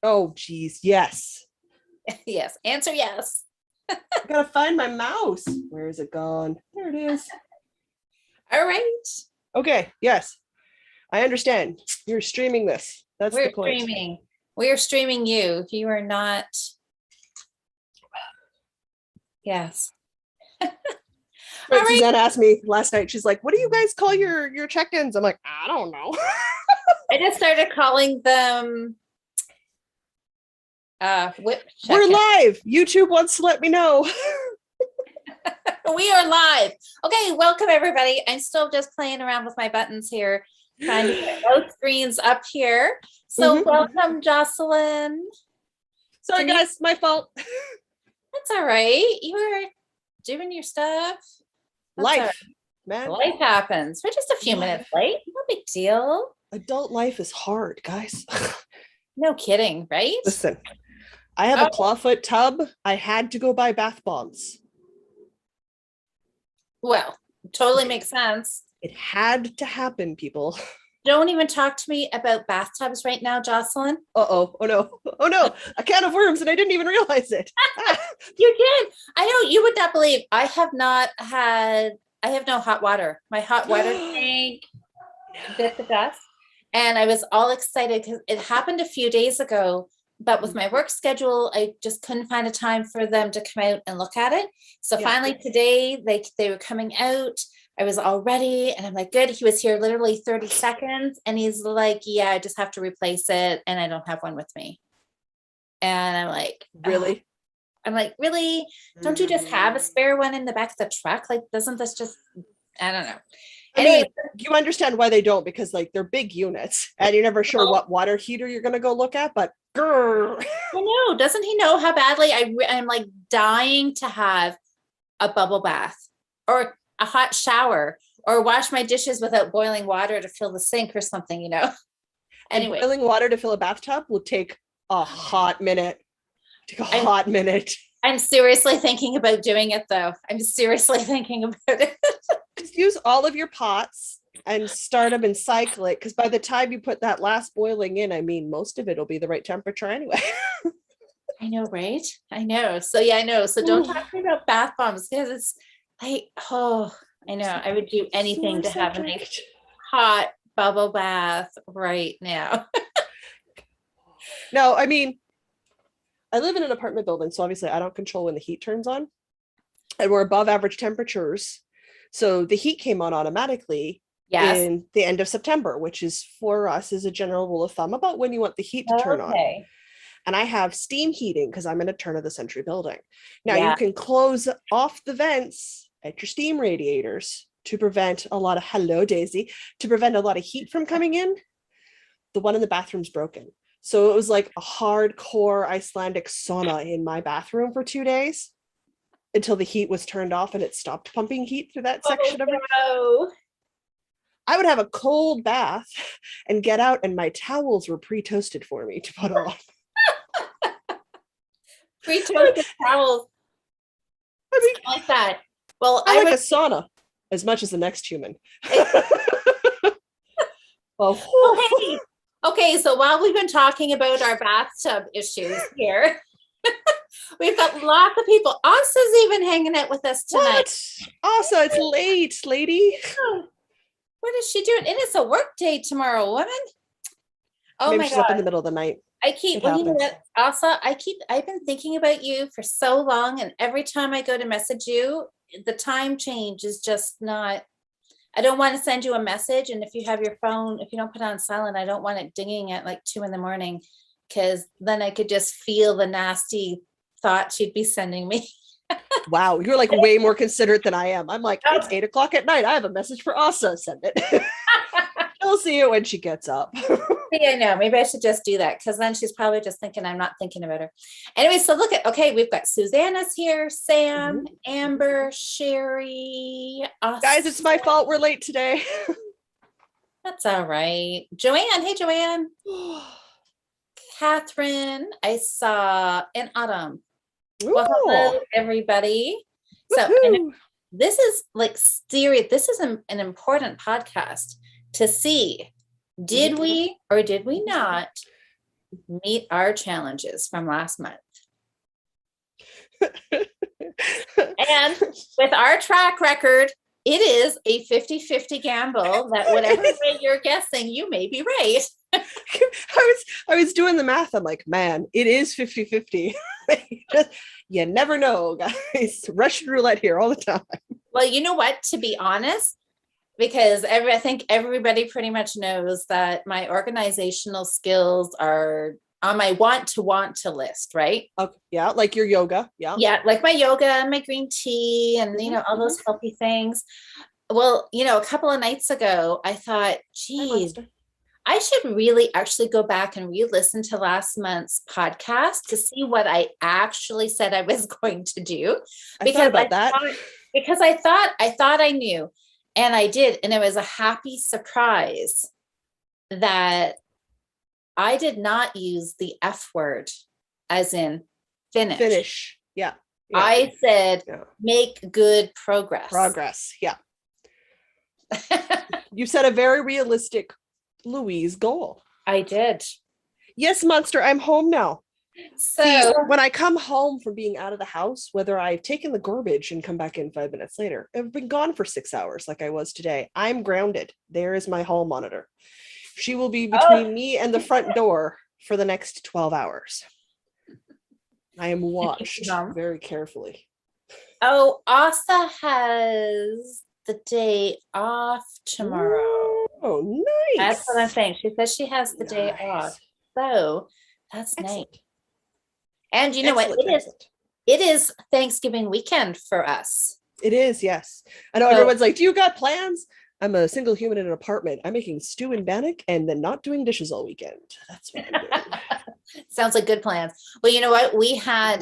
Oh, geez. Yes. Yes. Answer yes. I gotta find my mouse. Where is it gone? There it is. All right. Okay. Yes. I understand. You're streaming this. That's the We're point. streaming. We are streaming you. You are not. Yes. All Right. right. Suzanne asked me last night. She's like, "What do you guys call your check-ins?" I'm like, "I don't know." I just started calling them WIP We're check-in. live. YouTube wants to let me know. We are live. Okay, welcome everybody. I'm still just playing around with my buttons here, trying to get both screens up here. So welcome, Jocelyn. Sorry, guys, my fault. That's all right. You were doing your stuff. That's Life, right. man. Life happens. We're just a few minutes late. No big deal. Adult life is hard, guys. No kidding, right? Listen, I have a clawfoot tub. I had to go buy bath bombs. Well, totally makes sense. It had to happen, people. Don't even talk to me about bathtubs right now, Jocelyn. Uh-oh. Oh no. Oh no. A can of worms and I didn't even realize it. You did. I know you would not believe. I have no hot water. My hot water tank bit the dust. And I was all excited because it happened a few days ago. But with my work schedule, I just couldn't find a time for them to come out and look at it. So finally today, they were coming out. I was all ready and I'm like, good. He was here literally 30 seconds. And he's like, yeah, I just have to replace it. And I don't have one with me. And I'm like, really? I'm like, really? Don't you just have a spare one in the back of the truck? Like, doesn't this just, I don't know. Anyway, you understand why they don't, because like they're big units and you're never sure what water heater you're going to go look at, but grrr. I know. Doesn't he know how badly I'm like dying to have a bubble bath or a hot shower or wash my dishes without boiling water to fill the sink or something, you know? Anyway. And boiling water to fill a bathtub will take a hot minute. I'm seriously thinking about doing it though. I'm seriously thinking about it. Just use all of your pots and start them and cycle it, because by the time you put that last boiling in, I mean, most of it will be the right temperature anyway. I know, right? I know. So yeah, I know. So don't talk to me about bath bombs because it's like, I know. I would do anything to have a nice hot bubble bath right now. No, I mean, I live in an apartment building, so obviously I don't control when the heat turns on. And we're above average temperatures. So the heat came on automatically in the end of September, which is for us is a general rule of thumb about when you want the heat to turn on. And I have steam heating because I'm in a turn of the century building. Now you can close off the vents at your steam radiators to prevent a lot of, hello Daisy, to prevent a lot of heat from coming in. The one in the bathroom's broken. So it was like a hardcore Icelandic sauna in my bathroom for 2 days until the heat was turned off and it stopped pumping heat through that section of it. I would have a cold bath and get out and my towels were pre-toasted for me to put on. Pre-toasted towels. I mean, I like that. Well, I like a sauna as much as the next human. Okay, so while we've been talking about our bathtub issues here, we've got lots of people. Asa's even hanging out with us tonight. What? Asa, it's late, lady. What is she doing? It is a work day tomorrow, woman. Oh, maybe she's up in the middle of the night. You know what, Asa, I've been thinking about you for so long, and every time I go to message you, the time change is just not. I don't want to send you a message, and if you have your phone, if you don't put it on silent, I don't want it dinging at like 2 a.m, because then I could just feel the nasty thoughts you'd be sending me. Wow, you're like way more considerate than I am. I'm like, it's 8 o'clock at night. I have a message for Asa. Send it. She'll see it when she gets up. Yeah, I know. Maybe I should just do that, because then she's probably just thinking I'm not thinking about her. Anyway, so look at, okay, we've got Susanna's here, Sam, Amber, Sherry. Austin. Guys, it's my fault we're late today. That's all right. Joanne, hey Joanne. Catherine, I saw in Autumn. Well, hello everybody. So this is like serious. This is an important podcast to see. Did we or did we not meet our challenges from last month. And with our track record, it is a 50-50 gamble that whatever way you're guessing, you may be right. I was doing the math. I'm like, man, it is 50-50. You never know, guys. Russian roulette here all the time. Well, you know what? To be honest, because I think everybody pretty much knows that my organizational skills are on my want to list, right? Okay. Yeah, like your yoga. Yeah. Yeah, like my yoga and my green tea and all those healthy things. Well, a couple of nights ago, I thought, geez, I should really actually go back and re-listen to last month's podcast to see what I actually said I was going to do. Because I thought I knew, and I did, and it was a happy surprise that I did not use the F word, as in finish. Finish. Yeah. I said make good progress. Progress. Yeah. You set a very realistic Louise goal. I did. Yes, Monster, I'm home now. So see, when I come home from being out of the house, whether I've taken the garbage and come back in 5 minutes later, I've been gone for 6 hours like I was today. I'm grounded. There is my hall monitor. She will be between me and the front door for the next 12 hours. I am watched very carefully. Oh, Asa has the day off tomorrow. Oh, nice. That's what I'm saying. She says she has the day off. So that's nice. And you know what? It is Thanksgiving weekend for us. It is, yes. I know everyone's like, do you got plans? I'm a single human in an apartment. I'm making stew and bannock and then not doing dishes all weekend. That's what I'm doing. Sounds like good plans. Well, you know what? We had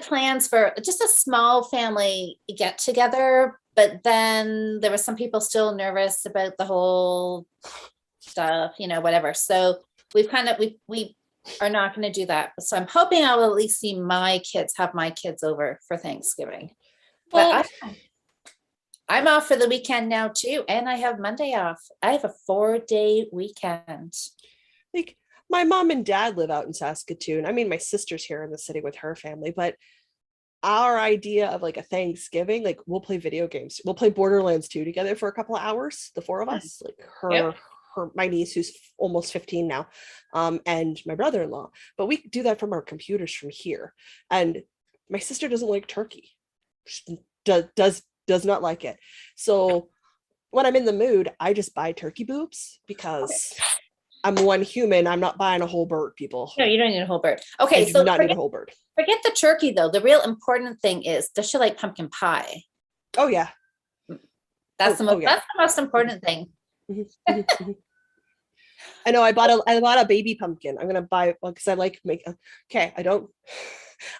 plans for just a small family get together, but then there were some people still nervous about the whole stuff, whatever. So we are not going to do that. So I'm hoping I will at least see have my kids over for Thanksgiving. But I'm off for the weekend now too. And I have Monday off. I have a 4-day weekend. Like my mom and dad live out in Saskatoon. I mean, my sister's here in the city with her family, but our idea of like a Thanksgiving, like we'll play video games. We'll play Borderlands 2 together for a couple of hours, the four of us, like my niece who's almost 15 now, and my brother-in-law. But we do that from our computers from here. And my sister doesn't like turkey. She does not like it. So when I'm in the mood, I just buy turkey boobs because I'm one human. I'm not buying a whole bird, people. No, you don't need a whole bird. Okay, so not need a whole bird. Forget the turkey though. The real important thing is, does she like pumpkin pie? Oh yeah. That's the most important thing. I know I bought a baby pumpkin. I'm gonna buy because I like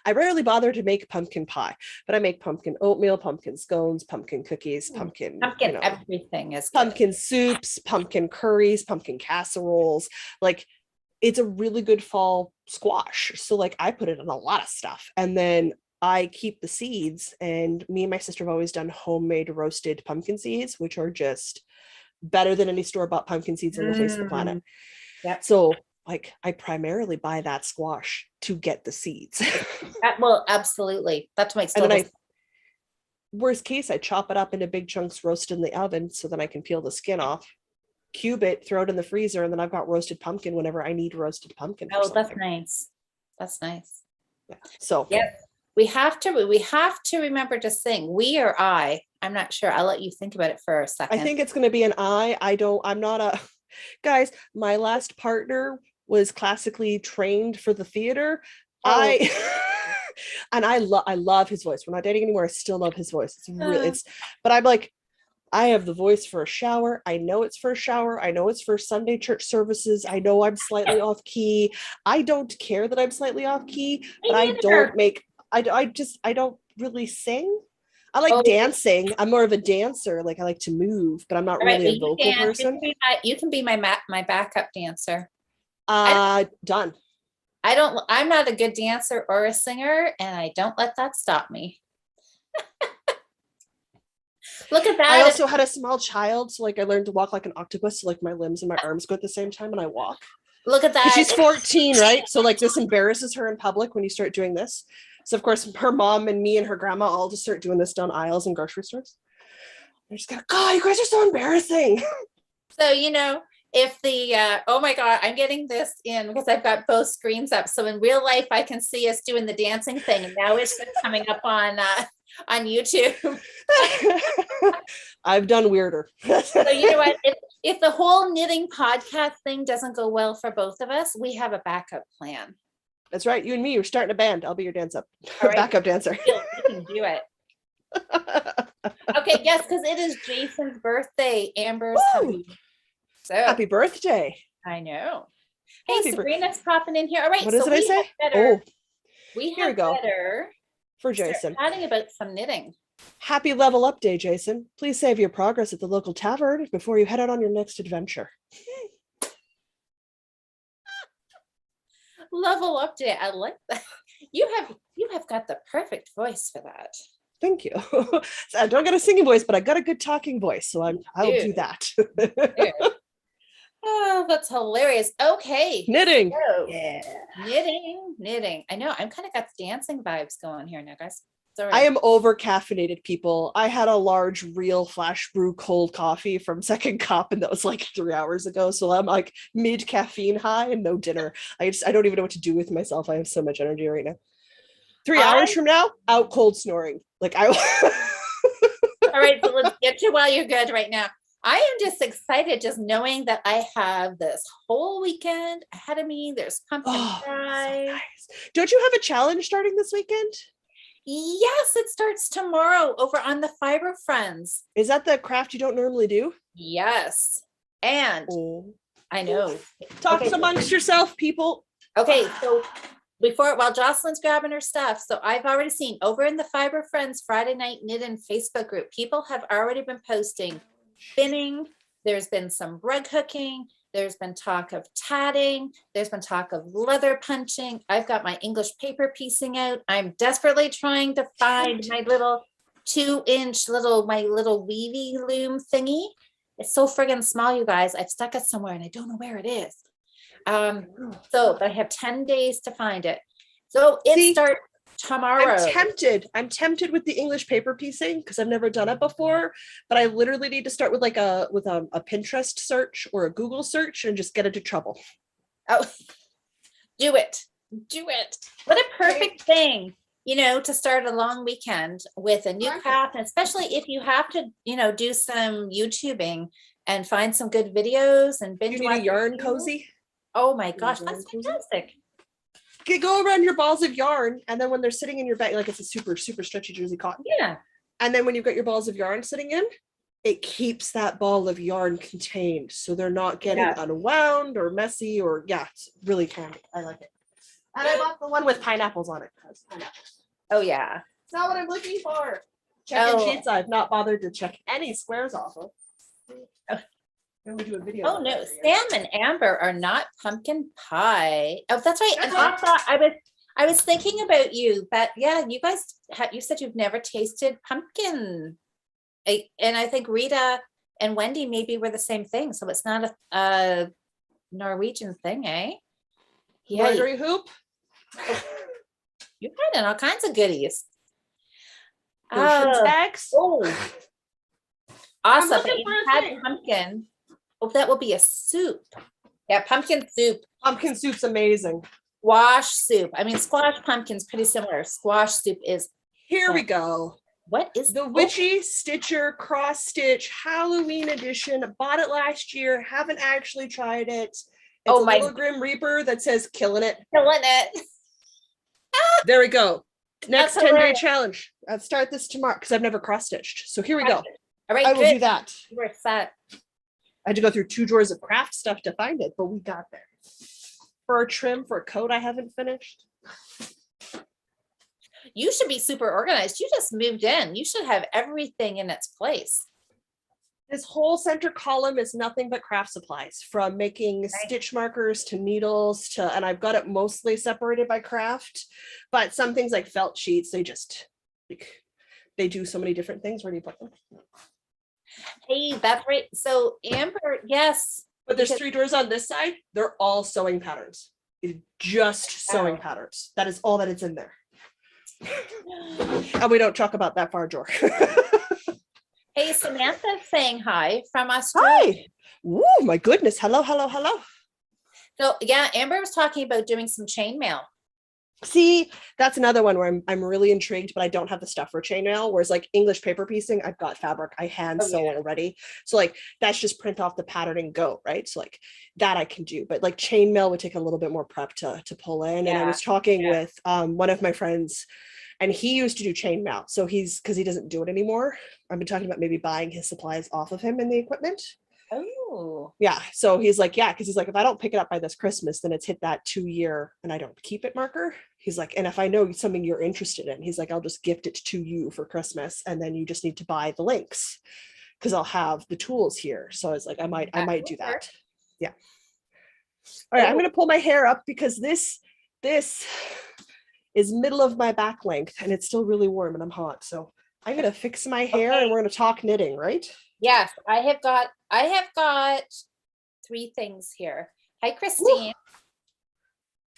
I rarely bother to make pumpkin pie, but I make pumpkin oatmeal, pumpkin scones, pumpkin cookies, pumpkin everything is pumpkin soups, pumpkin curries, pumpkin casseroles. Like it's a really good fall squash. So like I put it in a lot of stuff, and then I keep the seeds. And me and my sister have always done homemade roasted pumpkin seeds, which are just better than any store-bought pumpkin seeds on the face of the planet. Yep. So like I primarily buy that squash to get the seeds. Well, absolutely. That makes sense. Worst case, I chop it up into big chunks, roast in the oven so then I can peel the skin off, cube it, throw it in the freezer, and then I've got roasted pumpkin whenever I need roasted pumpkin. Oh, that's nice. That's nice. Yeah. So we have to remember to sing. We or I. I'm not sure. I'll let you think about it for a second. I think it's going to be an I. I'm not a guys. My last partner was classically trained for the theater. I love his voice. We're not dating anymore. I still love his voice. But I'm like, I have the voice for a shower. I know it's for a shower. I know it's for Sunday church services. I know I'm slightly off key. I don't care that I'm slightly off key, but I don't really sing. I like dancing. I'm more of a dancer. Like I like to move, but I'm not really a vocal person. You can be my backup dancer. Done. I'm not a good dancer or a singer, and I don't let that stop me. Look at that. I also had a small child, so like I learned to walk like an octopus, so like my limbs and my arms go at the same time when I walk. Look at that. She's 14, right? So like this embarrasses her in public when you start doing this. So of course her mom and me and her grandma all just start doing this down aisles in grocery stores. They're just like, God, you guys are so embarrassing. So, if the, oh my God, I'm getting this in because I've got both screens up. So in real life, I can see us doing the dancing thing. And now it's just coming up on YouTube. I've done weirder. So you know what? If the whole knitting podcast thing doesn't go well for both of us, we have a backup plan. That's right. You and me, you're starting a band. I'll be your Right. backup dancer. You can do it. Okay, yes, because it is Jason's birthday, Amber's hubby. So happy birthday. I know. Hey, Sabrina's popping in here. All right. What did I say? Oh, we have better for Jason. Chatting about some knitting. Happy level up day, Jason. Please save your progress at the local tavern before you head out on your next adventure. Level up day. I like that. You have got the perfect voice for that. Thank you. I don't got a singing voice, but I got a good talking voice, so I'll do that. Oh, that's hilarious. Okay. Knitting. So, yeah. Knitting. I know. I'm kind of got dancing vibes going here now, guys. Sorry. I am over caffeinated, people. I had a large real flash brew cold coffee from Second Cup, and that was like 3 hours ago. So I'm like mid caffeine high and no dinner. I don't even know what to do with myself. I have so much energy right now. 3 hours from now, out cold snoring. Like I. All right, so let's get you while you're good right now. I am just excited just knowing that I have this whole weekend ahead of me. There's pumpkin pie. So nice. Don't you have a challenge starting this weekend? Yes, it starts tomorrow over on the Fiber Friends. Is that the craft you don't normally do? Yes. And I know. Talk amongst yourself, people. Okay, so while Jocelyn's grabbing her stuff, so I've already seen over in the Fiber Friends Friday Night Knit and Facebook group, people have already been posting spinning. There's been some rug hooking. There's been talk of tatting. There's been talk of leather punching. I've got my English paper piecing out. I'm desperately trying to find my little 2-inch my little weavy loom thingy. It's so friggin' small, you guys. I've stuck it somewhere and I don't know where it is. So I have 10 days to find it. So it starts tomorrow. I'm tempted with the English paper piecing because I've never done it before, but I literally need to start with like a Pinterest search or a Google search and just get into trouble. Oh, do it. What a perfect thing, to start a long weekend with a new craft, and especially if you have to, do some YouTubing and find some good videos and binge watch. A yarn cozy? Oh my gosh, that's fantastic. Okay, go around your balls of yarn, and then when they're sitting in your bag, like it's a super, super stretchy jersey cotton. Yeah. And then when you've got your balls of yarn sitting in, it keeps that ball of yarn contained. So they're not getting unwound or messy it's really handy. I like it. And I bought the one with pineapples on it. Oh yeah. It's not what I'm looking for. Checking sheets I've not bothered to check any squares off of. We do a video. Oh no, Sam and Amber are not pumpkin pie. Oh, that's right. And I was thinking about you, but yeah, you guys you said you've never tasted pumpkin. And I think Rita and Wendy maybe were the same thing. So it's not a Norwegian thing, eh? Yeah. Embroidery hoop. You're finding all kinds of goodies. Bags. Oh, awesome. But you had pumpkin. Oh, that will be a soup. Yeah, pumpkin soup. Pumpkin soup's amazing. Squash soup. I mean, squash pumpkin's pretty similar. Squash soup is. Here we go. What is the Witchy Stitcher cross stitch Halloween edition? Bought it last year. Haven't actually tried it. It's a little Grim Reaper that says killing it. Killing it. There we go. Next 10-day challenge. I'll start this tomorrow because I've never cross stitched. So here we go. All right, I will do that. We're set. I had to go through 2 drawers of craft stuff to find it, but we got there. For a trim for a coat I haven't finished. You should be super organized. You just moved in. You should have everything in its place. This whole center column is nothing but craft supplies, from making stitch markers to needles to, and I've got it mostly separated by craft, but some things like felt sheets, they do so many different things. Where do you put them? Hey, that's right. So Amber, yes, But there's 3 drawers on this side. They're all sewing patterns. It's just sewing patterns. That is all that it's in there. And we don't talk about that far drawer. Hey, Samantha's saying hi from Australia. Hi. Oh my goodness. Hello, hello, hello. So yeah, Amber was talking about doing some chainmail. See, that's another one where I'm really intrigued, but I don't have the stuff for chainmail. Whereas like English paper piecing, I've got fabric, I hand sew already. So like that's just print off the pattern and go, right? So like that I can do, but like chainmail would take a little bit more prep to pull in. And I was talking with one of my friends, and he used to do chainmail. So because he doesn't do it anymore. I've been talking about maybe buying his supplies off of him and the equipment. Oh. Yeah. So he's like, yeah, because he's like, if I don't pick it up by this Christmas, then it's hit that 2-year and I don't keep it marker. He's like, and if I know something you're interested in, he's like, I'll just gift it to you for Christmas. And then you just need to buy the links because I'll have the tools here. So I was like, I might do that. Yeah. All right. I'm going to pull my hair up because this is middle of my back length and it's still really warm and I'm hot. So I'm going to fix my hair and we're going to talk knitting, right? Yes, I have got 3 things here. Hi, Christine. Woo.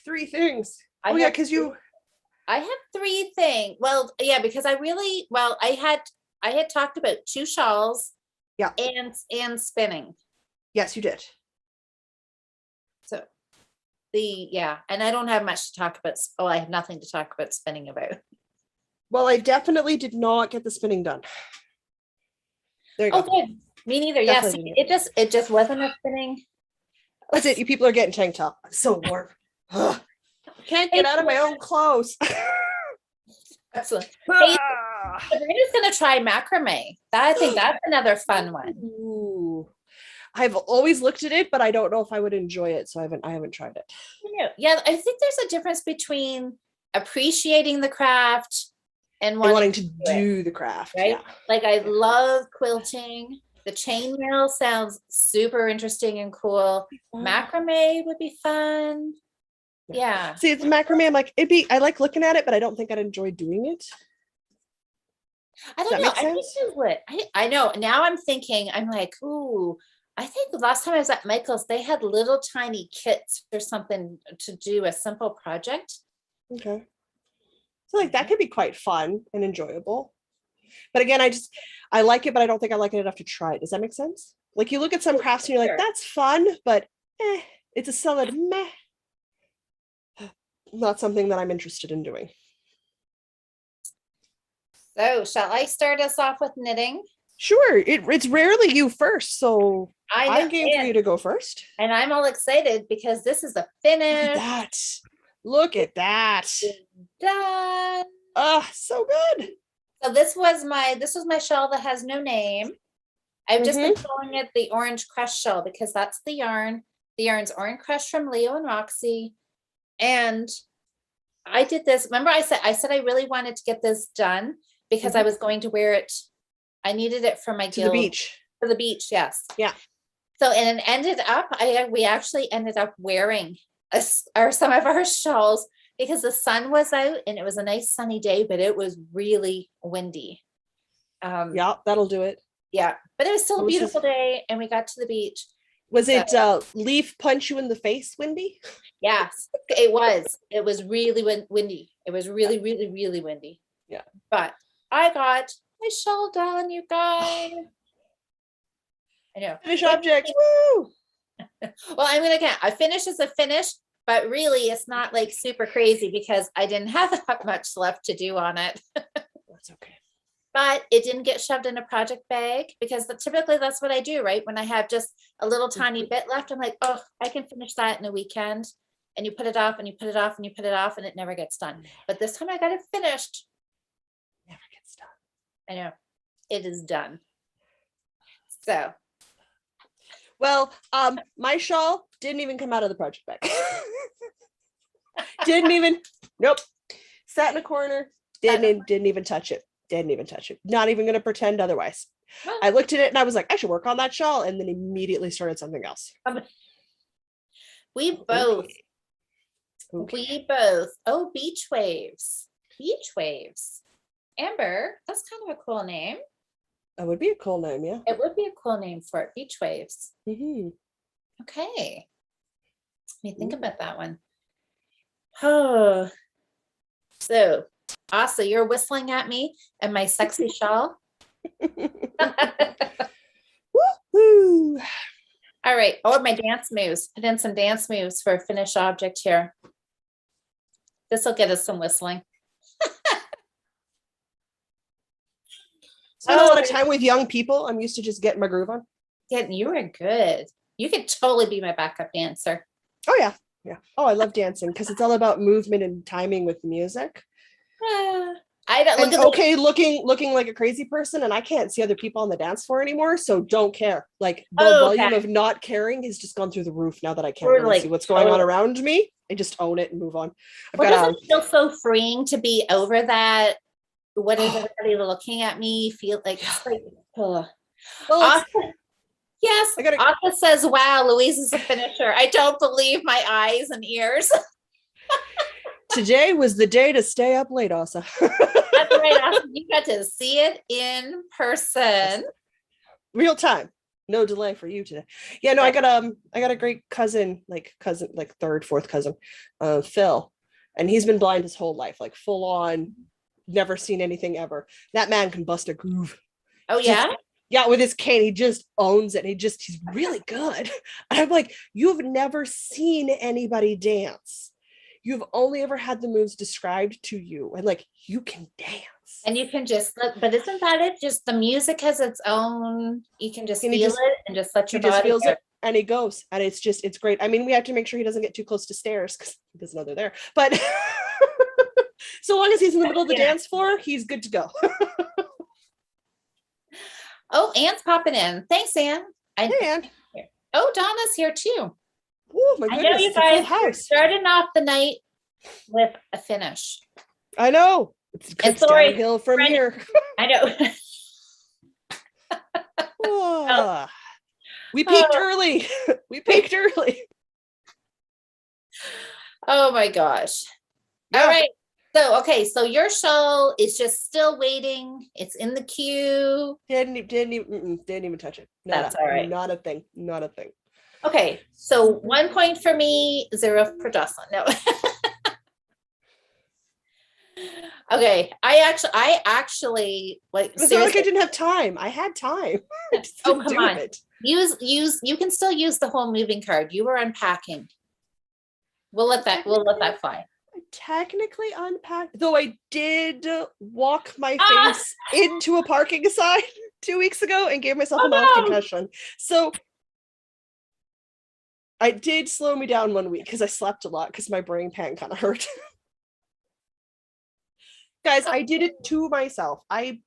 3 things. I have 3 things. Well, yeah, because I had talked about 2 shawls. Yeah. And spinning. Yes, you did. So and I don't have much to talk about. Oh, I have nothing to talk about spinning about. Well, I definitely did not get the spinning done. There you go. Good. Me neither. Yes, it just wasn't a spinning. That's it. You people are getting tank top. It's so warm. Can't get out of my own clothes. Excellent. Hey, Sabrina's gonna try macrame. I think that's another fun one. Ooh. I've always looked at it, but I don't know if I would enjoy it. So I haven't tried it. Yeah, I think there's a difference between appreciating the craft and wanting to do the craft, right? Yeah. Like I love quilting. The chainmail sounds super interesting and cool. Macrame would be fun. Yeah. See, it's macrame. I'm like, I like looking at it, but I don't think I'd enjoy doing it. I don't know. I think you would. I know. Now I'm thinking, I'm like, ooh, I think the last time I was at Michael's, they had little tiny kits or something to do a simple project. Okay. So like that could be quite fun and enjoyable. But again, I like it, but I don't think I like it enough to try it. Does that make sense? Like you look at some crafts and you're like, that's fun, but it's a solid meh. Not something that I'm interested in doing. So shall I start us off with knitting? Sure. It's rarely you first, so I'm game for you to go first. And I'm all excited because this is the finish. Look at that. Done. Oh, so good. So this was my shawl that has no name. I've just been calling it the Orange Crush shawl because that's the yarn. The yarn's Orange Crush from Leo and Roxy. And I did this. Remember I said I really wanted to get this done because I was going to wear it. I needed it for my guild. The beach. For the beach, yes. Yeah. So and it ended up, we actually ended up wearing some of our shawls because the sun was out and it was a nice sunny day, but it was really windy. Yeah, that'll do it. Yeah, but it was still a beautiful day and we got to the beach. Was it leaf punch you in the face windy? Yes, it was. It was really windy. It was really, really, really windy. Yeah. But I got my shawl done, you guys. I know. Finish objects. Woo! Well, I finish as a finish, but really it's not like super crazy because I didn't have that much left to do on it. That's okay. But it didn't get shoved in a project bag because typically that's what I do, right? When I have just a little tiny bit left, I'm like, oh, I can finish that in a weekend. And you put it off and you put it off and you put it off and it never gets done. But this time I got it finished. Never gets done. I know. It is done. So. Well, my shawl didn't even come out of the project bag. Nope. Sat in a corner, didn't even touch it. Didn't even touch it. Not even going to pretend otherwise. Oh. I looked at it and I was like, I should work on that shawl, and then immediately started something else. We both. Oh, beach waves. Beach waves. Amber, that's kind of a cool name. That would be a cool name, yeah. It would be a cool name for it. Beach waves. Mm-hmm. Okay. Let me think about that one. Oh, so Asa, you're whistling at me and my sexy shawl. Woo-hoo. All right. Oh, my dance moves. Put in some dance moves for a finished object here. This will get us some whistling. Spend a lot of time with young people. I'm used to just getting my groove on. Yeah, you were good. You could totally be my backup dancer. Oh yeah. Yeah. Oh, I love dancing because it's all about movement and timing with the music. I don't look at looking like a crazy person, and I can't see other people on the dance floor anymore, so don't care. Like the volume of not caring has just gone through the roof now that I can't really see what's going on around me. I just own it and move on. Doesn't it feel so freeing to be over that? What is everybody looking at me? Feel like it's like, oh. Well, yes. Asa says, "Wow, Louise is a finisher." I don't believe my eyes and ears. Today was the day to stay up late, Asa. That's right, Asa. You got to see it in person. Real time. No delay for you today. Yeah, no, I got a great cousin, like third, fourth cousin, Phil. And he's been blind his whole life, like full on, never seen anything ever. That man can bust a groove. Oh, yeah? Yeah, with his cane, he just owns it. He's really good. And I'm like, you've never seen anybody dance. You've only ever had the moves described to you, and like you can dance. And you can just, but isn't that it? Just the music has its own, you can just feel it and just let your body feels it and he goes. And it's great. I mean, we have to make sure he doesn't get too close to stairs because he doesn't know they're there. But so long as he's in the middle of the dance floor, he's good to go. Oh, Anne's popping in. Thanks, Anne. Hey, Anne. Oh, Donna's here too. Oh my goodness! I know you guys are starting off the night with a finish. I know. It's downhill from here. I know. We peaked early. We peaked early. Oh my gosh. Yeah. All right. So, okay. So your shawl is just still waiting. It's in the queue. Didn't even touch it. That's all right. Not a thing. Not a thing. Okay. So 1 point for me, 0 for Jocelyn. No. Okay. I actually like. It's not like I didn't have time. I had time. Oh, come on. Use. You can still use the whole moving card. You were unpacking. We'll let that fly. I technically unpacked, though I did walk my face into a parking sign 2 weeks ago and gave myself a mild concussion. So I did slow me down 1 week because I slept a lot because my brain pan kind of hurt. Guys, I did it to myself. I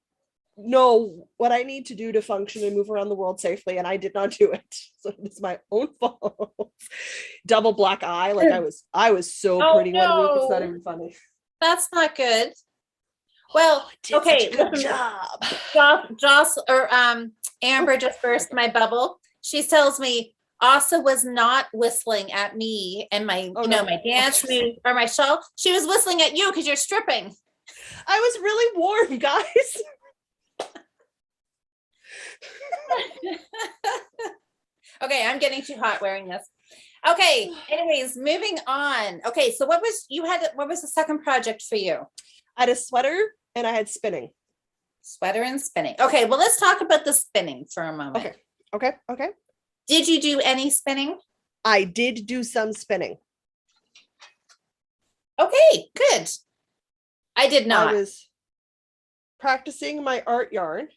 know what I need to do to function and move around the world safely, and I did not do it. So it's my own fault. Double black eye, like I was so pretty 1 week. It's not even funny. That's not good. Well, okay. Good job. Amber just burst my bubble. She tells me Asa was not whistling at me and my my dance move or my shawl. She was whistling at you because you're stripping. I was really warm, guys. Okay, I'm getting too hot wearing this. Okay, anyways, moving on. Okay, so what was the second project for you? I had a sweater and I had spinning. Sweater and spinning. Okay, well, let's talk about the spinning for a moment. Okay. Did you do any spinning? I did do some spinning. Okay, good. I did not. I was practicing my art yarn.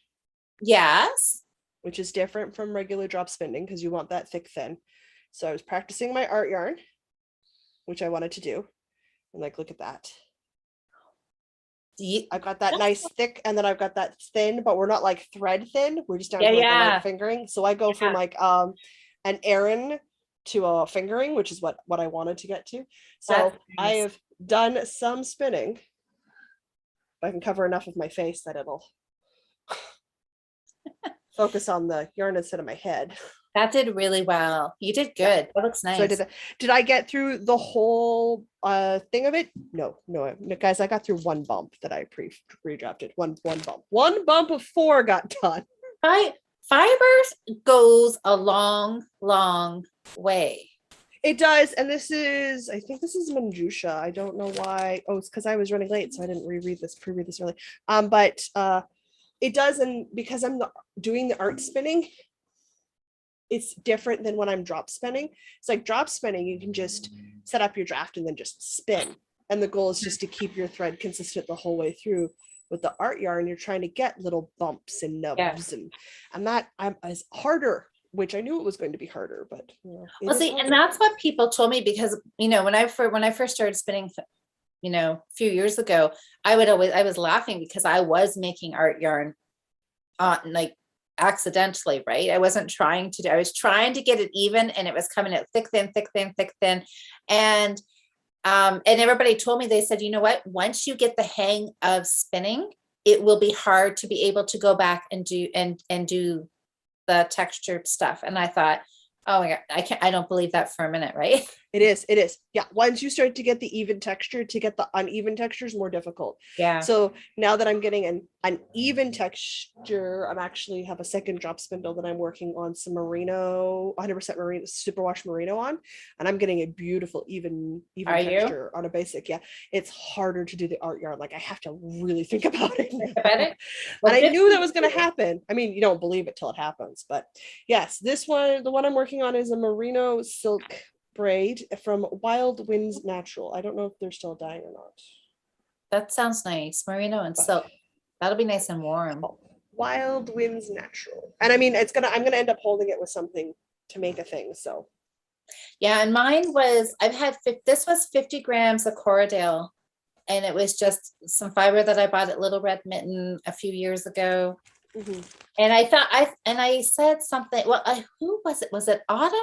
Yes. Which is different from regular drop spinning because you want that thick thin. So I was practicing my art yarn, which I wanted to do. And like, look at that. I've got that nice thick, and then I've got that thin, but we're not like thread thin. We're just down to like a light fingering. So I go from like an Aran to a fingering, which is what I wanted to get to. So nice. I have done some spinning. I can cover enough of my face that it'll focus on the yarn instead of my head. That did really well. You did good. That looks nice. So I did that. Did I get through the whole thing of it? No, guys, I got through one bump that I pre-drafted. One bump. One bump of 4 got done. fibers goes a long, long way. It does. And I think this is Manjusha. I don't know why. Oh, it's because I was running late, so I didn't pre-read this early. But it does. And because I'm doing the art spinning, it's different than when I'm drop spinning. It's like drop spinning, you can just set up your draft and then just spin. And the goal is just to keep your thread consistent the whole way through. With the art yarn, you're trying to get little bumps and nubs, and that is harder, which I knew it was going to be harder, but well, see, and that's what people told me, because when I first started spinning, a few years ago, I was laughing because I was making art yarn like accidentally, right? I was trying to get it even, and it was coming out thick, thin, thick, thin, thick, thin. And everybody told me, they said, you know what, once you get the hang of spinning, it will be hard to be able to go back and do the textured stuff. And I thought, oh my God, I don't believe that for a minute, right? It is. Yeah. Once you start to get the even texture, to get the uneven texture is more difficult. Yeah. So now that I'm getting an even texture, I'm actually have a second drop spindle that I'm working on some merino, 100% merino, superwash merino on, and I'm getting a beautiful even texture on a basic. Yeah. It's harder to do the art yarn. Like I have to really think about it. Well, and I knew that was going to happen. I mean, you don't believe it till it happens, but yes, the one I'm working on is a merino silk braid from Wild Winds Natural. I don't know if they're still dying or not. That sounds nice. Merino and silk. That'll be nice and warm. Wild Winds Natural. And I mean, I'm gonna end up holding it with something to make a thing. So yeah, and mine was, this was 50 grams of Corriedale, and it was just some fiber that I bought at Little Red Mitten a few years ago. Mm-hmm. And I said something, well, who was it? Was it Autumn?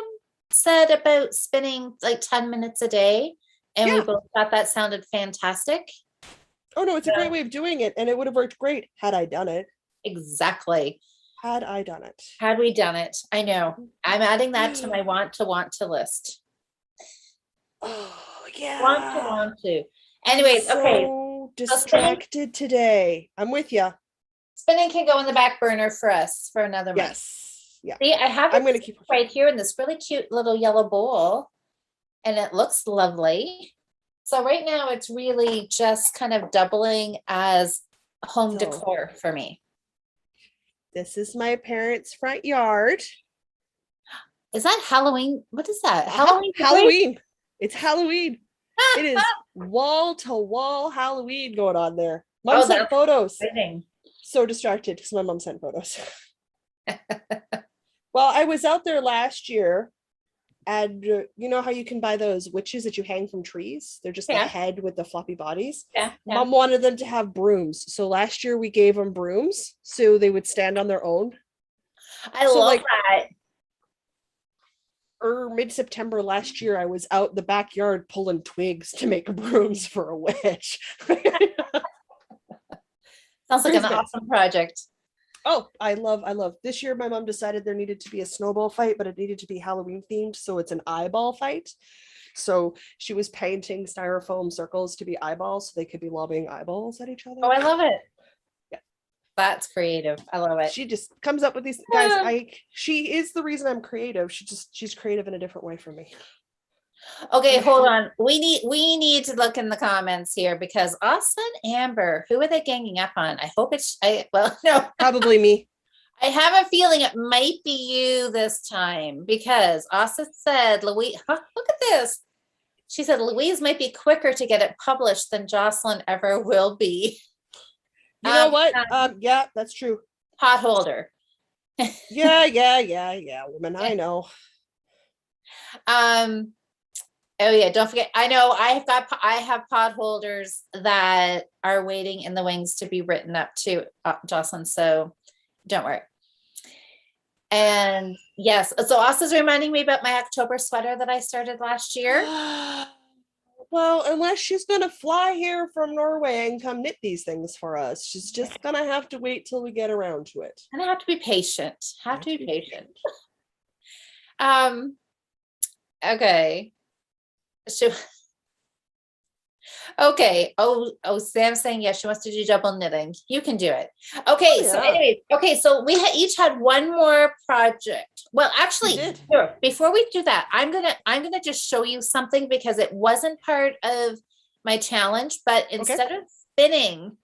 Said about spinning like 10 minutes a day, and we both thought that sounded fantastic. Oh no, it's a great way of doing it, and it would have worked great had I done it. Exactly. Had I done it. Had we done it. I know. I'm adding that to my want to list. Oh yeah. Want to. Anyways, okay. Distracted today. I'm with you. Spinning can go in the back burner for us for another month. Yes. Yeah. See, I'm going to keep right here in this really cute little yellow bowl, and it looks lovely. So right now it's really just kind of doubling as home decor for me. This is my parents' front yard. Is that Halloween? What is that? Halloween. It's Halloween. It is wall to wall Halloween going on there. Mom sent photos. Exciting. So distracted because my mom sent photos. Well, I was out there last year, and you know how you can buy those witches that you hang from trees? They're just the head with the floppy bodies. Yeah. Mom wanted them to have brooms. So last year we gave them brooms so they would stand on their own. I love that. Mid-September last year, I was out the backyard pulling twigs to make brooms for a witch. Sounds like an awesome project. Oh, I love this year. My mom decided there needed to be a snowball fight, but it needed to be Halloween themed. So it's an eyeball fight. So she was painting styrofoam circles to be eyeballs so they could be lobbing eyeballs at each other. Oh, I love it. Yeah. That's creative. I love it. She just comes up with these guys. She is the reason I'm creative. She's creative in a different way for me. Okay, hold on. We need to look in the comments here, because Austin, Amber, who are they ganging up on? I hope no, probably me. I have a feeling it might be you this time, because Austin said, Louise, look at this. She said Louise might be quicker to get it published than Jocelyn ever will be. You know what? Yeah, that's true. Pot holder. Yeah, woman. I know. Oh yeah, don't forget. I know I have pot holders that are waiting in the wings to be written up too, Jocelyn. So don't worry. And yes, so Austin's reminding me about my October sweater that I started last year. Well, unless she's gonna fly here from Norway and come knit these things for us, she's just gonna have to wait till we get around to it. And I have to be patient. Have to be patient. Okay. So Okay. Oh, Sam's saying yes, she wants to do double knitting. You can do it. Okay, Oh, so yeah. anyway, okay, so we each had one more project. Well, We actually, did. here, before we do that, I'm gonna just show you something because it wasn't part of my challenge, but Okay. instead of spinning,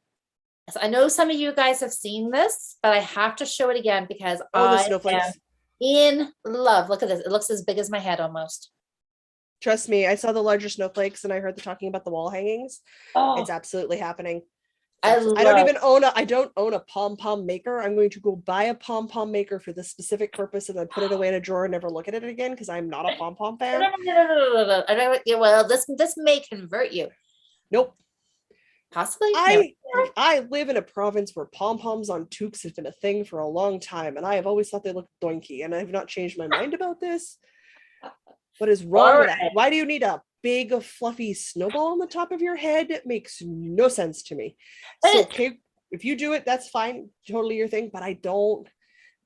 so I know some of you guys have seen this, but I have to show it again because Oh, the I am snowflakes. in love. Look at this. It looks as big as my head almost. Trust me, I saw the larger snowflakes and I heard the talking about the wall hangings. It's Oh, absolutely happening. I I don't love. even own I don't own a pom-pom maker. I'm going to go buy a pom-pom maker for this specific purpose and then put it away in a drawer and never look at it again because I'm not a pom-pom fan. Yeah, well, this may convert you. Nope. Possibly. Never. I live in a province where pom-poms on toques have been a thing for a long time, and I have always thought they looked doinky, and I have not changed my mind about this. What is wrong All with right. that? Why do you need a big fluffy snowball on the top of your head? It makes no sense to me. So okay, if you do it, that's fine, totally your thing, but I don't.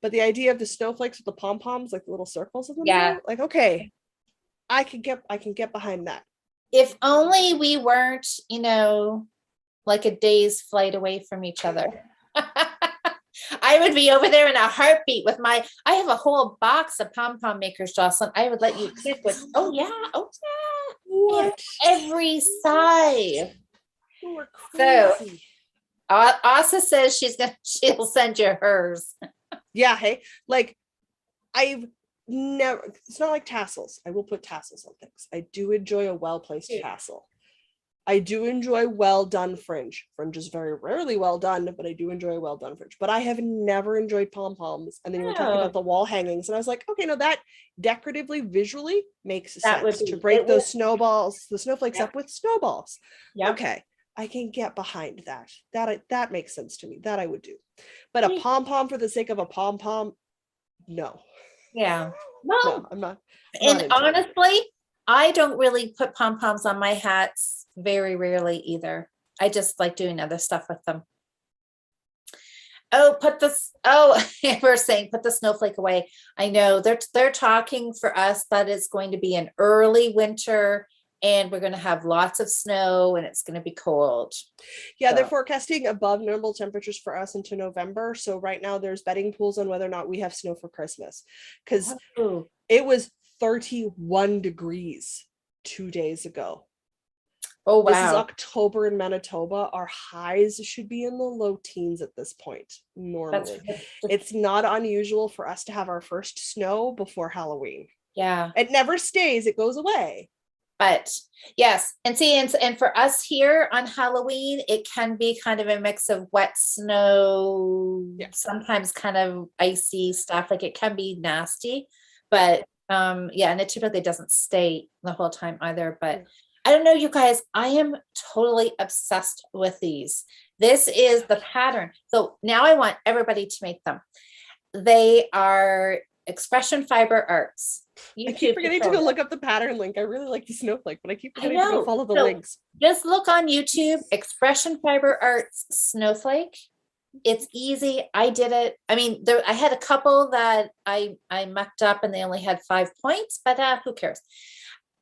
But the idea of the snowflakes with the pom-poms, like the little circles in the Yeah. middle, like okay, I can get behind that. If only we weren't, like a day's flight away from each other. I would be over there in a heartbeat with I have a whole box of pom-pom makers, Jocelyn. I would let you pick which. Oh yeah. Oh yeah. What? Every size. You are So crazy. Asa says she'll send you hers. Yeah, hey, like I've never, it's not like tassels. I will put tassels on things. I do enjoy a well-placed tassel. I do enjoy well done fringe. Fringe is very rarely well done, but I do enjoy well done fringe. But I have never enjoyed pom poms. And then you were talking about the wall hangings, and I was like, okay, no, that decoratively, visually makes sense to break those snowballs, the snowflakes up with snowballs. Yep. Okay, I can get behind that. That makes sense to me. That I would do. But a pom pom for the sake of a pom pom, no. Yeah. No, I'm not. And honestly, I don't really put pom-poms on my hats very rarely either. I just like doing other stuff with them. Oh, we're saying put the snowflake away. I know they're talking for us that it's going to be an early winter and we're going to have lots of snow and it's going to be cold. Yeah, so they're forecasting above normal temperatures for us into November. So right now there's betting pools on whether or not we have snow for Christmas because it was 31 degrees 2 days ago. Oh, wow. This is October in Manitoba. Our highs should be in the low teens at this point, normally. It's not unusual for us to have our first snow before Halloween. Yeah. It never stays, it goes away. But yes, and see, and for us here on Halloween, it can be kind of a mix of wet snow, sometimes kind of icy stuff. Like it can be nasty, but yeah, and it typically doesn't stay the whole time either. But I don't know, you guys, I am totally obsessed with these. This is the pattern. So now I want everybody to make them. They are Expression Fiber Arts. I keep forgetting to go look up the pattern link. I really like the snowflake, but I keep forgetting to go follow the links. Just look on YouTube, Expression Fiber Arts Snowflake. It's easy. I did it. I mean, I had a couple that I mucked up and they only had 5 points, but who cares?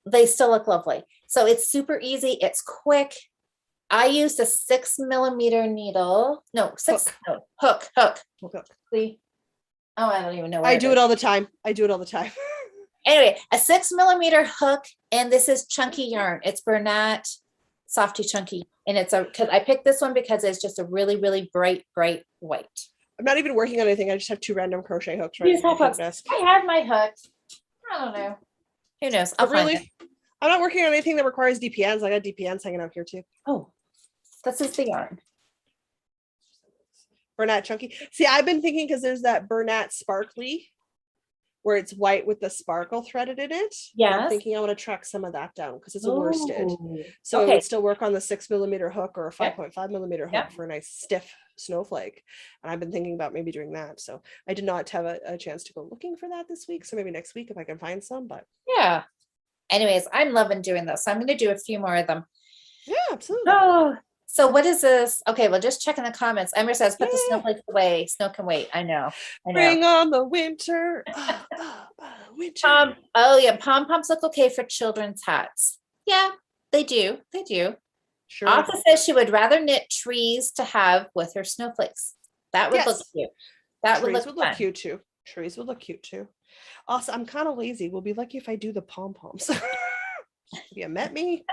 They still look lovely. So it's super easy. It's quick. I used a 6mm needle. No, hook. See? Oh, I don't even know. I do it all the time. Anyway, a 6mm hook, and this is chunky yarn. It's Bernat Softy Chunky, and because I picked this one because it's just a really, really bright white. I'm not even working on anything. I just have 2 random crochet hooks right on the desk. I had my hooks. I don't know. Who knows? I'll find it. I'm not working on anything that requires DPNs. I got DPNs hanging out here too. Oh, this is the yarn. Bernat Chunky. See, I've been thinking because there's that Bernat Sparkly where it's white with the sparkle threaded in it. Yeah. I'm thinking I want to track some of that down because it's a worsted. So it would still work on the 6mm hook or a 5.5mm hook for a nice stiff snowflake. And I've been thinking about maybe doing that. So I did not have a chance to go looking for that this week. So maybe next week if I can find some, but yeah. Anyways, I'm loving doing this. So I'm going to do a few more of them. Yeah, absolutely. Oh, so what is this? Okay, well, just check in the comments. Emma says, put the snowflakes away. Snow can wait. I know. Bring on the winter. Oh yeah, pom-poms look okay for children's hats. Yeah, they do. Sure. Also says she would rather knit trees to have with her snowflakes. That would look cute. That would look cute too. Trees would look cute too. Also, I'm kind of lazy. We'll be lucky if I do the pom-poms. Have you met me?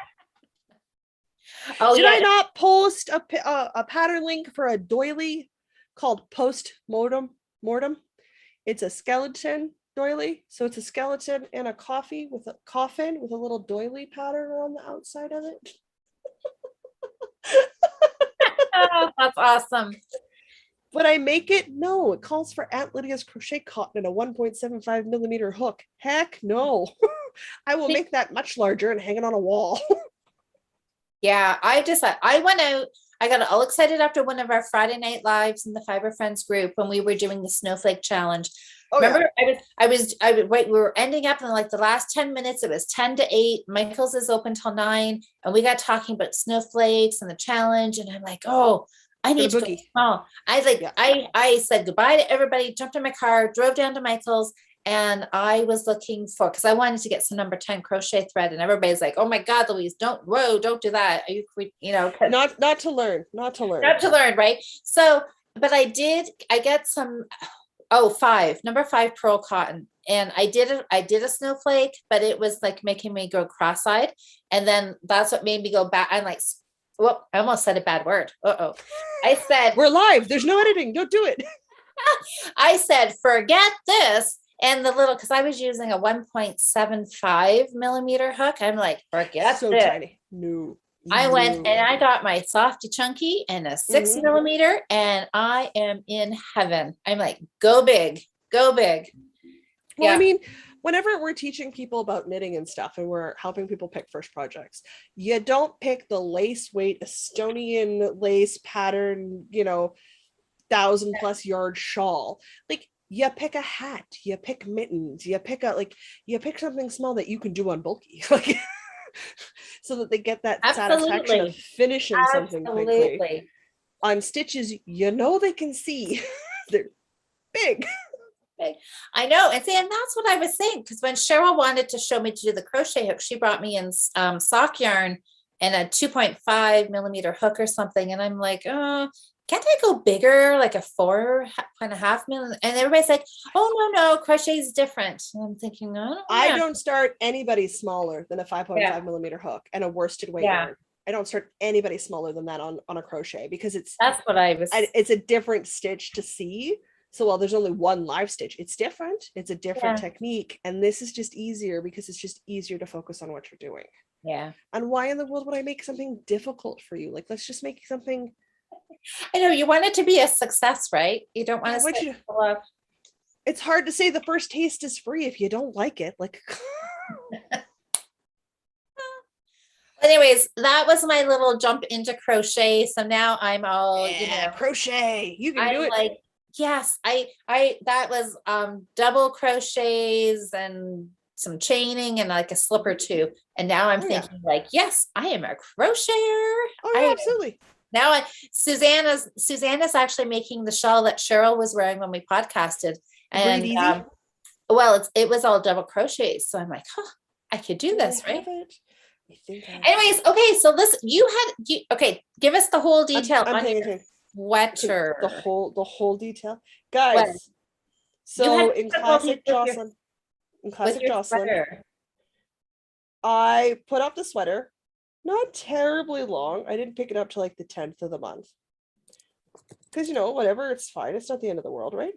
Did I not post a pattern link for a doily called Post-Mortem? It's a skeleton doily. So it's a skeleton and a coffin with a little doily pattern on the outside of it. Oh, that's awesome. Would I make it? No, it calls for Aunt Lydia's crochet cotton and a 1.75 millimeter hook. Heck no. I will make that much larger and hang it on a wall. Yeah, I went out, I got all excited after one of our Friday night lives in the Fiber Friends group when we were doing the Snowflake challenge. Oh, remember, yeah. We were ending up in like the last 10 minutes. It was 10 to 8. Michael's is open till 9. And we got talking about snowflakes and the challenge. And I'm like, oh, I need to go small. I said goodbye to everybody, jumped in my car, drove down to Michael's, and I was looking for, because I wanted to get some number 10 crochet thread, and everybody's like, oh my God, Louise, don't do that. Are you know, not to learn, right? So, but I get some, number 5 pearl cotton. And I did a snowflake, but it was like making me go cross-eyed. And then that's what made me go back. I'm like, well, I almost said a bad word. I said, we're live. There's no editing. Don't do it. I said, forget this. And because I was using a 1.75 millimeter hook, I'm like, forget this. Tiny. No. I went and I got my softy chunky and a 6 millimeter, and I am in heaven. I'm like, go big. Well, yeah. I mean, whenever we're teaching people about knitting and stuff, and we're helping people pick first projects, you don't pick the lace weight Estonian lace pattern, 1,000+ yard shawl. Like, you pick a hat, you pick mittens, you pick something small that you can do on bulky, like, so that they get that satisfaction of finishing something quickly. On stitches, they can see they're big. I know, and that's what I was saying, because when Cheryl wanted to show me to do the crochet hook, she brought me in sock yarn and a 2.5 millimeter hook or something, and I'm like, oh, can't I go bigger, like a 4.5 millimeter? And everybody's like, oh no, crochet is different. And I'm thinking, I don't start anybody smaller than a 5.5 millimeter hook and a worsted weight yarn. I don't start anybody smaller than that on a crochet, because it's a different stitch to see. So while there's only one live stitch, it's different. It's a different technique. And this is just easier because it's just easier to focus on what you're doing. Yeah. And why in the world would I make something difficult for you? Like, let's just make something. I know you want it to be a success, right? You don't want to it's hard to say the first taste is free if you don't like it. Like, anyways, that was my little jump into crochet. So now I'm all, crochet. You can do it. Like, yes, that was double crochets and some chaining and like a slip or two. And now I'm thinking like, yes, I am a crocheter. Oh, yeah, absolutely. Now Susanna's actually making the shawl that Cheryl was wearing when we podcasted. And it was all double crochets. So I'm like, I could do this, right? Anyways, okay, so listen, give us the whole detail on your sweater. The whole detail. Guys, so in classic Jocelyn, I put up the sweater, not terribly long. I didn't pick it up till like the 10th of the month. Because, whatever, it's fine. It's not the end of the world, right?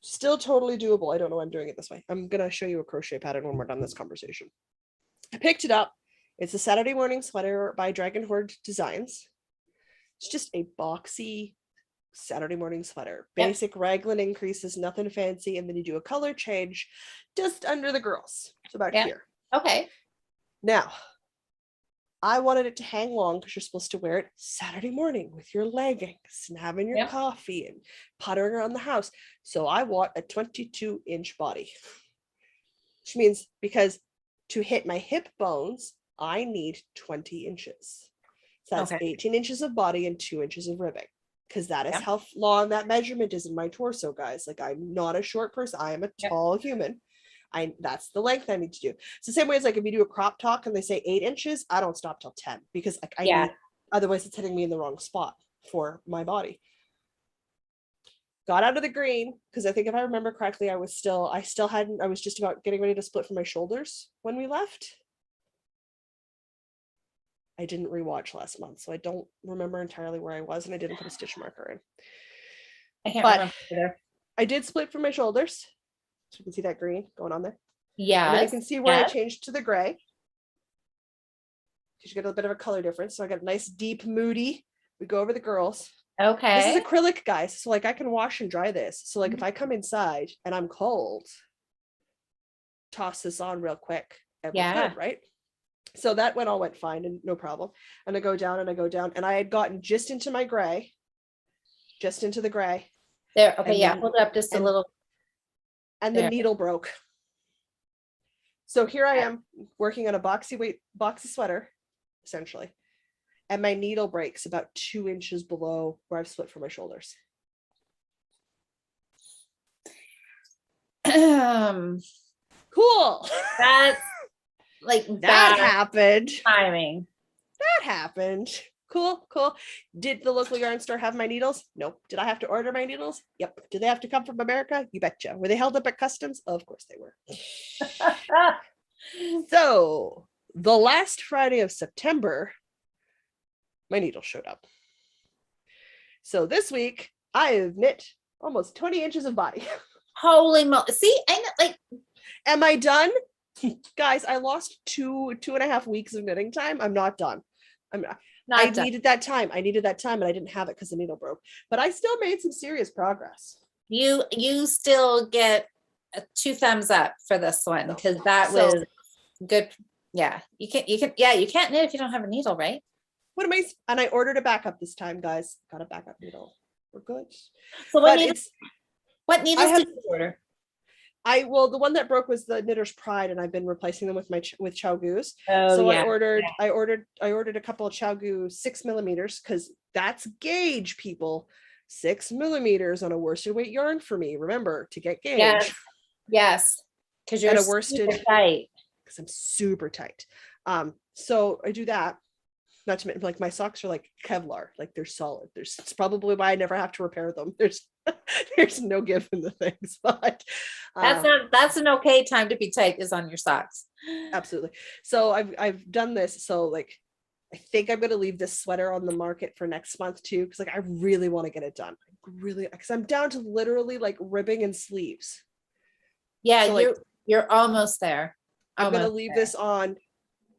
Still totally doable. I don't know why I'm doing it this way. I'm going to show you a crochet pattern when we're done this conversation. I picked it up. It's a Saturday morning sweater by Dragon Horde Designs. It's just a boxy Saturday morning sweater. Basic raglan increases, nothing fancy. And then you do a color change just under the girls. So about here. Okay. Now, I wanted it to hang long because you're supposed to wear it Saturday morning with your leggings and having your coffee and puttering around the house. So I want a 22-inch body, which means because to hit my hip bones, I need 20 inches. So that's 18 inches of body and 2 inches of ribbing, because that is how long that measurement is in my torso, guys. Like, I'm not a short person. I am a tall human. That's the length I need to do. It's the same way as like if you do a crop top and they say 8 inches, I don't stop till 10 because I need, otherwise it's hitting me in the wrong spot for my body. Got out of the green because I think if I remember correctly, I was just about getting ready to split from my shoulders when we left. I didn't rewatch last month, so I don't remember entirely where I was, and I didn't put a stitch marker in. I can't remember either. I did split from my shoulders. So you can see that green going on there. Yeah. And then you can see where I changed to the gray. Because you get a bit of a color difference. So I got a nice deep moody. We go over the girls. Okay. This is acrylic, guys. So like I can wash and dry this. So like if I come inside and I'm cold, toss this on real quick. And we're good, right? So that went fine and no problem. And I go down and I had gotten just into my gray. Just into the gray. There. Okay. Then, hold it up just a little. And the needle broke. So here I am working on a boxy sweater, essentially. And my needle breaks about 2 inches below where I've split from my shoulders. Cool. That's like that happened. Timing. That happened. Cool. Did the local yarn store have my needles? Nope. Did I have to order my needles? Yep. Did they have to come from America? You betcha. Were they held up at customs? Of course they were. So the last Friday of September, my needle showed up. So this week I have knit almost 20 inches of body. Holy moly. See, am I done? Guys, I lost two and a half weeks of knitting time. I'm not done. I needed that time. And I didn't have it because the needle broke. But I still made some serious progress. You still get 2 thumbs up for this one because was good. Yeah, you can't knit if you don't have a needle, right? And I ordered a backup this time, guys. Got a backup needle. We're good. So what needles did you order? The one that broke was the Knitter's Pride, and I've been replacing them with Chow Goos. I ordered a couple of Chow Goo 6 millimeters because that's gauge, people. 6 millimeters on a worsted weight yarn for me. Remember to get gauge. Yes. Because you're super tight. Because I'm super tight. So I do that. Not to mention, like my socks are like Kevlar, like they're solid. It's probably why I never have to repair them. There's no give in the things, but that's an okay time to be tight is on your socks. Absolutely. So I've done this. So like I think I'm gonna leave this sweater on the market for next month too, because like I really want to get it done. Because I'm down to literally like ribbing and sleeves. Yeah, so you're almost there. I'm gonna leave this on.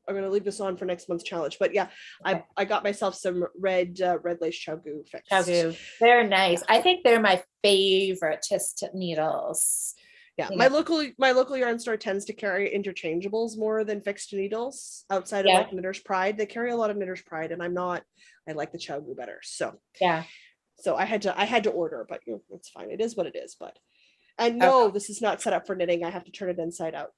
I'm going to leave this on for next month's challenge, but yeah, okay. I got myself some red lace Chow Goo fixed. Chow Goo, they're nice. I think they're my favorite needles. Yeah, my local yarn store tends to carry interchangeables more than fixed needles outside of like Knitter's Pride. They carry a lot of Knitter's Pride, and I like the Chow Goo better. So so I had to order, but it's fine. It is what it is. But and no, this is not set up for knitting. I have to turn it inside out.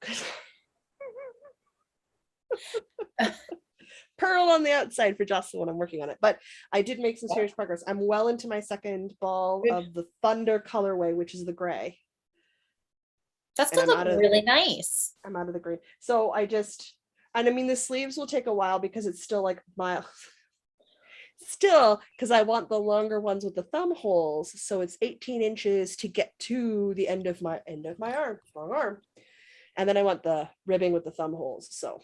Pearl on the outside for Jocelyn when I'm working on it, but I did make some serious progress. I'm well into my second ball of the Thunder colorway, which is the gray. That's gonna look really nice. I'm out of the green, so the sleeves will take a while because it's still like because I want the longer ones with the thumb holes, so it's 18 inches to get to the end of my long arm, and then I want the ribbing with the thumb holes. So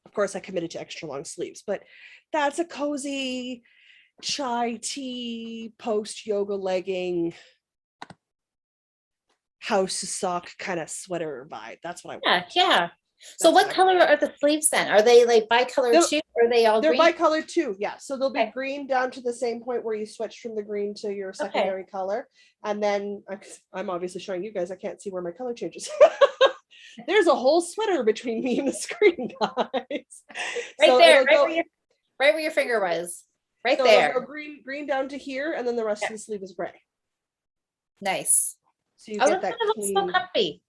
of course I committed to extra long sleeves, but that's a cozy chai tea post yoga legging house sock kind of sweater vibe. That's what I want. Yeah. So what color are the sleeves then? Are they like bicolor too? Or are they all green? They're bicolor too. Yeah. So they'll be green down to the same point where you switch from the green to your secondary color. And then I'm obviously showing you guys, I can't see where my color changes. There's a whole sweater between me and the screen, guys. Right where your finger was. Right there. Go green down to here, and then the rest of the sleeve is gray. Nice. So you get that so comfy.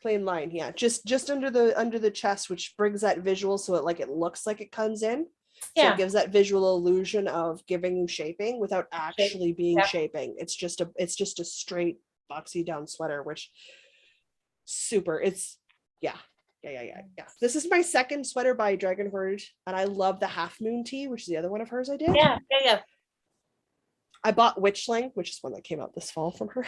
Plain line, yeah. Just under the chest, which brings that visual, so it looks like it comes in. So it gives that visual illusion of giving you shaping without actually being shaping. It's just a straight boxy down sweater, which super. It's yeah. This is my second sweater by Dragon Horde, and I love the Half Moon tee, which is the other one of hers I did. Yeah. I bought Witchling, which is one that came out this fall from her.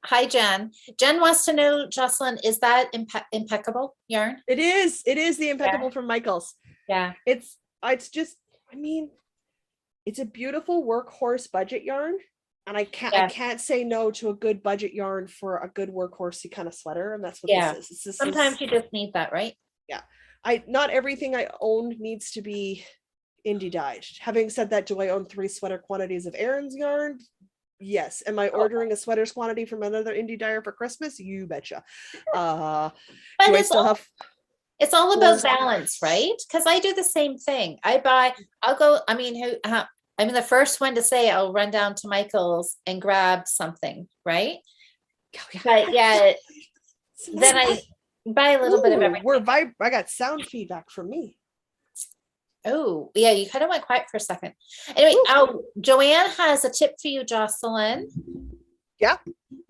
Hi, Jen. Jen wants to know, Jocelyn, is that impeccable yarn? It is the impeccable from Michaels. Yeah. It's just, I mean, it's a beautiful workhorse budget yarn. And I can't say no to a good budget yarn for a good workhorsey kind of sweater. And that's what this is. Sometimes you just need that, right? Yeah. Not everything I own needs to be indie dyed. Having said that, do I own 3 sweater quantities of Erin's yarn? Yes. Am I ordering a sweaters quantity from another indie dyer for Christmas? You betcha. But it's all about balance, right? Because I do the same thing. I'm the first one to say I'll run down to Michael's and grab something, right? But yeah, then I buy a little bit of everything. I got sound feedback from me. Oh, yeah, you kind of went quiet for a second. Anyway, Joanne has a tip for you, Jocelyn. Yeah.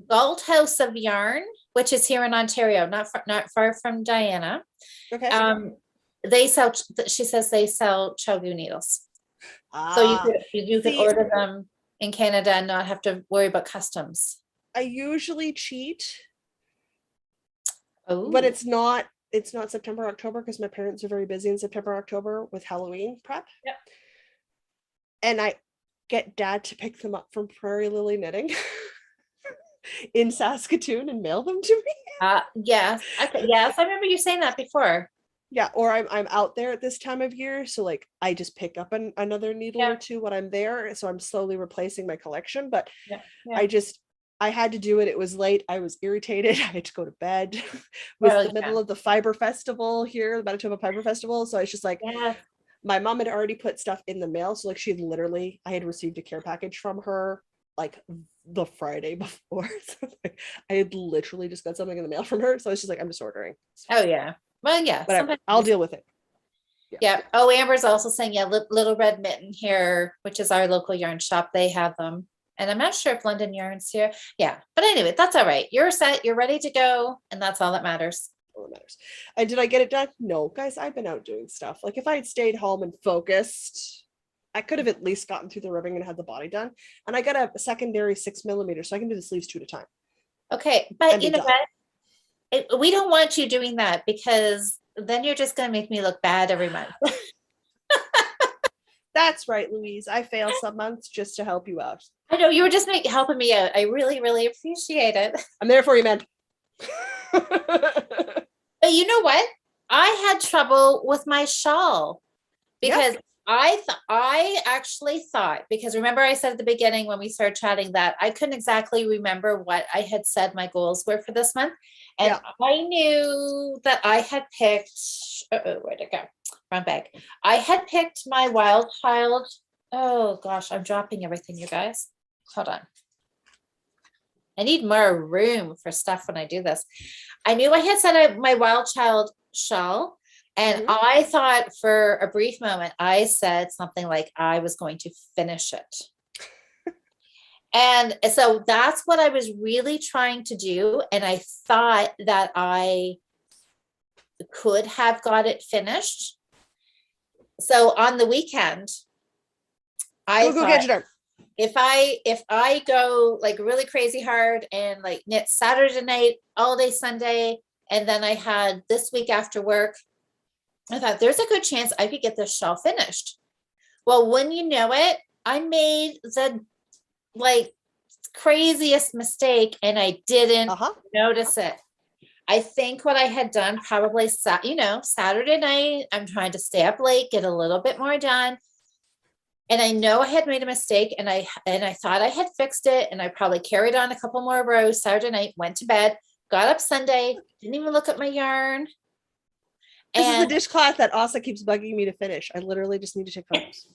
Gold House of Yarn, which is here in Ontario, not far from Diana. Okay. She says they sell Chogu needles. So you could order them in Canada and not have to worry about customs. I usually cheat. Oh. But it's not September, October, because my parents are very busy in September, October with Halloween prep. Yep. And I get Dad to pick them up from Prairie Lily Knitting in Saskatoon and mail them to me. Yes. Okay. Yes, I remember you saying that before. Yeah, or I'm out there at this time of year, so like I just pick up another needle or two when I'm there, so I'm slowly replacing my collection. But I had to do it. It was late. I was irritated. I had to go to bed. It was the middle of the Fiber Festival here, the Manitoba Fiber Festival. So I was just like, my mom had already put stuff in the mail. So like I had received a care package from her like the Friday before. So like, I had literally just got something in the mail from her. So I was just like, I'm just ordering. Oh yeah. Well, yeah. Whatever. I'll deal with it. Yeah. Oh, Amber's also saying, Little Red Mitten here, which is our local yarn shop. They have them. And I'm not sure if London Yarn's here. Yeah. But anyway, that's all right. You're set. You're ready to go. And that's all that matters. All that matters. And did I get it done? No, guys, I've been out doing stuff. Like if I had stayed home and focused, I could have at least gotten through the ribbing and had the body done. And I got a secondary 6mm, so I can do the sleeves 2 at a time. Okay. But you know what? We don't want you doing that because then you're just going to make me look bad every month. That's right, Louise. I fail some months just to help you out. I know, you were just helping me out. I really, really appreciate it. I'm there for you, man. But you know what? I had trouble with my shawl because I actually thought, because remember I said at the beginning when we started chatting that I couldn't exactly remember what I had said my goals were for this month. And I knew that I had picked, where'd it go? Wrong bag. I had picked my Wild Child. Oh gosh, I'm dropping everything, you guys. Hold on. I need more room for stuff when I do this. I knew I had said my Wild Child shawl. And I thought for a brief moment, I said something like I was going to finish it. And so that's what I was really trying to do. And I thought that I could have got it finished. So on the weekend, I thought if I go like really crazy hard and like knit Saturday night, all day Sunday, and then I had this week after work, I thought there's a good chance I could get this shawl finished. Well, when you know it, I made the like craziest mistake and I didn't notice it. I think what I had done probably, Saturday night, I'm trying to stay up late, get a little bit more done. And I know I had made a mistake and I thought I had fixed it. And I probably carried on a couple more rows Saturday night, went to bed, got up Sunday, didn't even look at my yarn. This is the dishcloth that Asa keeps bugging me to finish. I literally just need to take photos.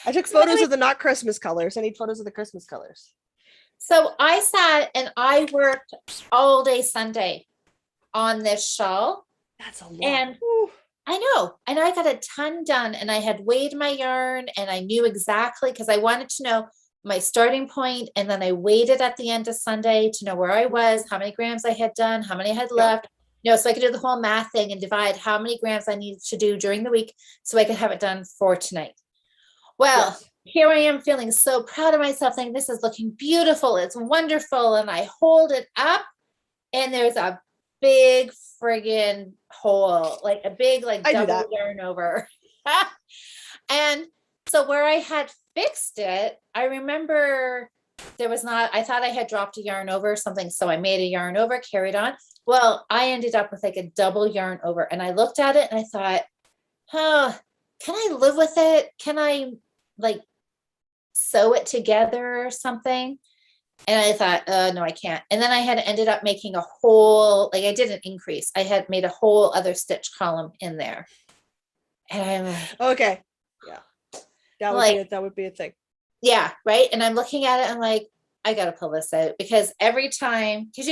I took photos of the not Christmas colors. I need photos of the Christmas colors. So I sat and I worked all day Sunday on this shawl. That's a lot. And I know. And I got a ton done and I had weighed my yarn and I knew exactly because I wanted to know my starting point, and then I waited at the end of Sunday to know where I was, how many grams I had done, how many I had left, so I could do the whole math thing and divide how many grams I needed to do during the week so I could have it done for tonight. Well, here I am feeling so proud of myself, thinking this is looking beautiful, it's wonderful, and I hold it up and there's a big friggin' hole, like a big, like double yarn over. And so where I had fixed it, I remember there was not, I thought I had dropped a yarn over or something. So I made a yarn over, carried on. Well, I ended up with like a double yarn over, and I looked at it and I thought, oh, can I live with it? Can I like sew it together or something? And I thought, no, I can't. And then I had ended up making a whole, like I did an increase. I had made a whole other stitch column in there. And I'm like, okay. Yeah. That would be a thing. Yeah. Right. And I'm looking at it. I'm like, I got to pull this out, because every time, because,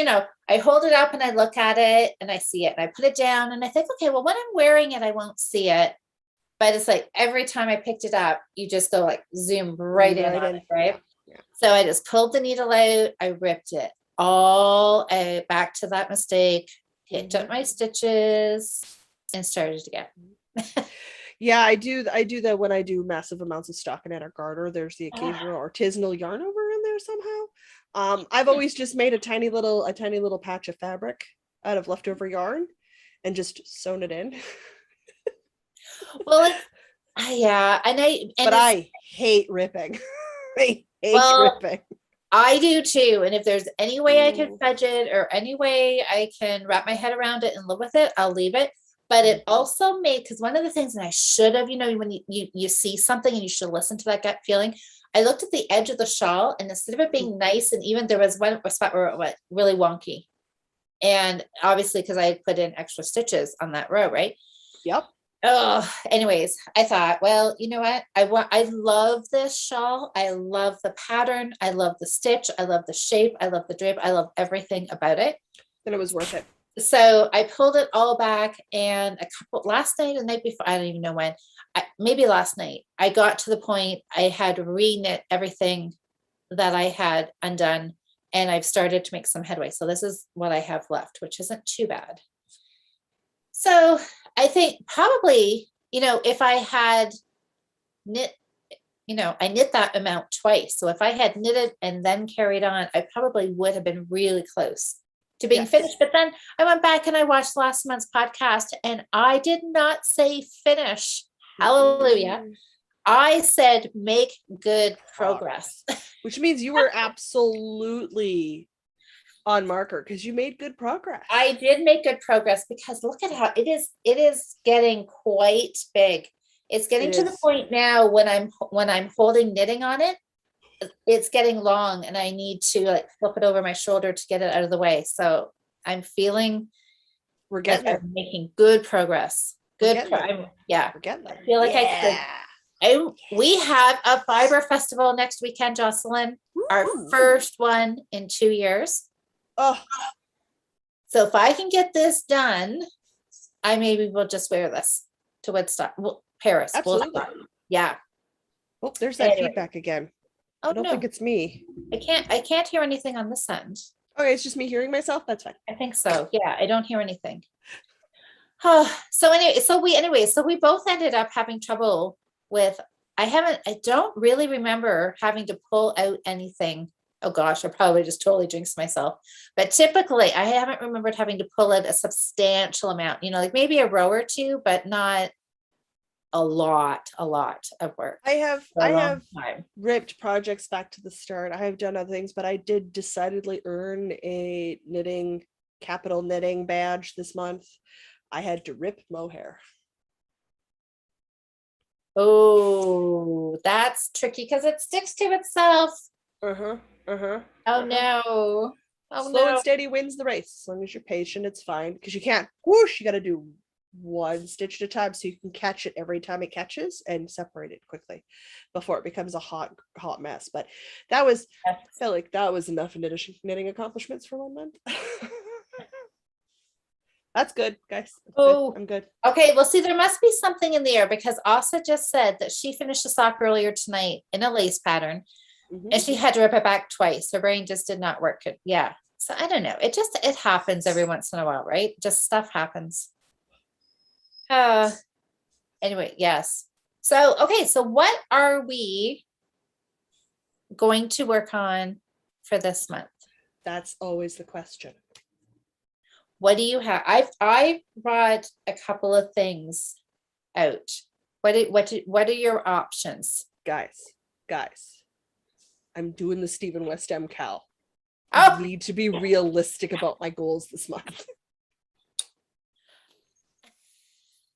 I hold it up and I look at it and I see it and I put it down and I think, okay, well, when I'm wearing it, I won't see it. But it's like every time I picked it up, you just go like zoom right in on it, right? Yeah. So I just pulled the needle out, I ripped it all back to that mistake, picked up my stitches and started again. Yeah, I do that when I do massive amounts of stockinette or garter. There's the occasional artisanal yarn over in there somehow. I've always just made a tiny little patch of fabric out of leftover yarn and just sewn it in. Well, I hate ripping. I hate ripping. I do too. And if there's any way I can fudge it or any way I can wrap my head around it and live with it, I'll leave it. But it also made, because one of the things that I should have, when you see something and you should listen to that gut feeling, I looked at the edge of the shawl, and instead of it being nice and even, there was one spot where it went really wonky. And obviously, because I had put in extra stitches on that row, right? Yep. Oh, anyways, I thought, well, you know what? I love this shawl. I love the pattern. I love the stitch. I love the shape. I love the drape. I love everything about it. Then it was worth it. So I pulled it all back, and last night, the night before, I don't even know when, maybe last night, I got to the point I had re-knit everything that I had undone, and I've started to make some headway. So this is what I have left, which isn't too bad. So I think probably, if I had knit, I knit that amount twice. So if I had knitted and then carried on, I probably would have been really close to being finished. But then I went back and I watched last month's podcast, and I did not say finish. Hallelujah. I said make good progress. Which means you were absolutely on marker, because you made good progress. I did make good progress, because look at how it is getting quite big. It's getting to the point now when I'm holding knitting on it, it's getting long, and I need to like flip it over my shoulder to get it out of the way. So I'm feeling we're getting there. I'm making good progress. Good. We're getting there. I feel like we have a fiber festival next weekend, Jocelyn. Our first one in 2 years. Oh, so if I can get this done, I maybe will just wear this to Woodstock, Paris. Absolutely. Yeah. Oh, there's that feedback again. I don't think it's me. I can't hear anything on this end. Okay, it's just me hearing myself. That's fine. I think so. Yeah, I don't hear anything. Oh, so we both ended up having trouble with, I don't really remember having to pull out anything. Oh gosh, I probably just totally jinxed myself. But typically I haven't remembered having to pull out a substantial amount, like maybe a row or two, but not a lot of work. I have ripped projects back to the start. I have done other things, but I did decidedly earn a capital knitting badge this month. I had to rip mohair. Oh, that's tricky because it sticks to itself. Oh no. Slow and steady wins the race. As long as you're patient, it's fine. Because you can't whoosh, you got to do one stitch at a time so you can catch it every time it catches and separate it quickly before it becomes a hot mess. But I felt like that was enough knitting accomplishments for 1 month. That's good, guys. Good. I'm good. Okay, well, see, there must be something in the air, because Asa just said that she finished a sock earlier tonight in a lace pattern. And she had to rip it back twice. Her brain just did not work. Yeah. So I don't know. It happens every once in a while, right? Just stuff happens. Anyway, yes. So, okay. So what are we going to work on for this month? That's always the question. What do you have? I brought a couple of things out. What are your options? Guys, I'm doing the Stephen West MCal. Oh, I need to be realistic about my goals this month.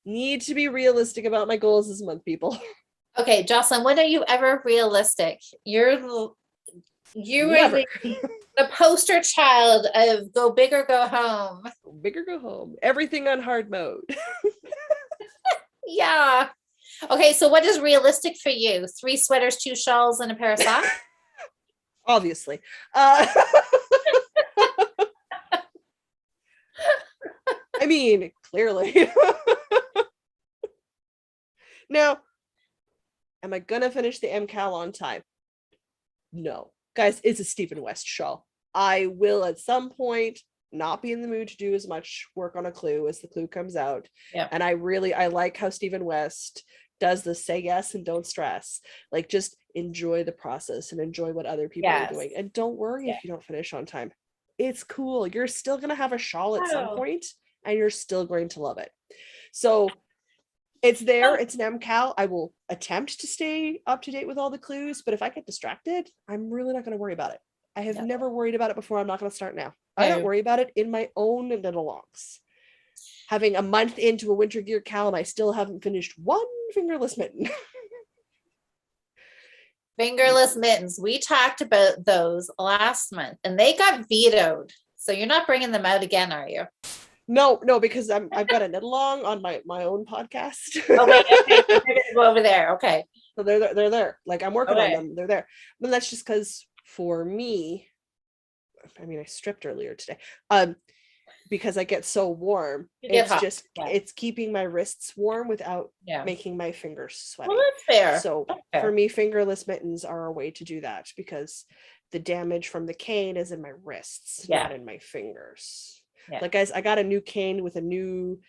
Need to be realistic about my goals this month, people. okay, Jocelyn, when are you ever realistic? You Never. are the poster child of go big or go home. Go big or go home. Everything on hard mode. Yeah. Okay, so what is realistic for you? 3 sweaters, 2 shawls, and a pair of socks? Obviously. I mean, clearly. Now, am I gonna finish the MCal on time? No. Guys, it's a Stephen West shawl. I will at some point not be in the mood to do as much work on a clue as the clue comes out. Yeah. And I like how Stephen West does the say yes and don't stress. Like, just enjoy the process and enjoy what other people are doing. And don't worry if you don't finish on time. It's cool. You're still gonna have a shawl at some point, and you're still going to love it. So it's there. It's an MCal. I will attempt to stay up to date with all the clues, but if I get distracted, I'm really not going to worry about it. I have never worried about it before. I'm not going to start now. I don't worry about it in my own little longs. Having a month into a winter gear cal, and I still haven't finished one fingerless mitten. Fingerless mittens. We talked about those last month, and they got vetoed. So you're not bringing them out again, are you? No, because I've got a knit along on my own podcast. Okay. We're gonna go over there. Okay. So they're there. Like, I'm working on them. They're there. But that's just because for me, I mean, I stripped earlier today. Because I get so warm. It's just it's keeping my wrists warm without making my fingers sweaty. Well, that's fair. So for me, fingerless mittens are a way to do that, because the damage from the cane is in my wrists, not in my fingers. Like, guys, I got a new cane with a new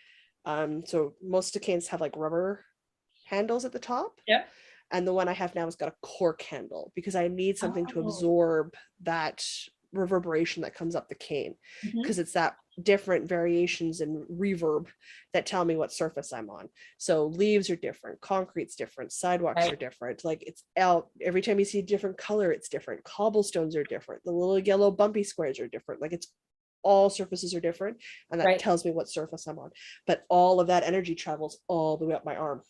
so most of the canes have like rubber handles at the top. And the one I have now has got a cork handle, because I need something to absorb that reverberation that comes up the cane, because it's that different variations in reverb that tell me what surface I'm on. So leaves are different, concrete's different, sidewalks are different. Like, it's out every time you see a different color, it's different. Cobblestones are different. The little yellow bumpy squares are different. Like, it's all surfaces are different, and that tells me what surface I'm on. But all of that energy travels all the way up my arm.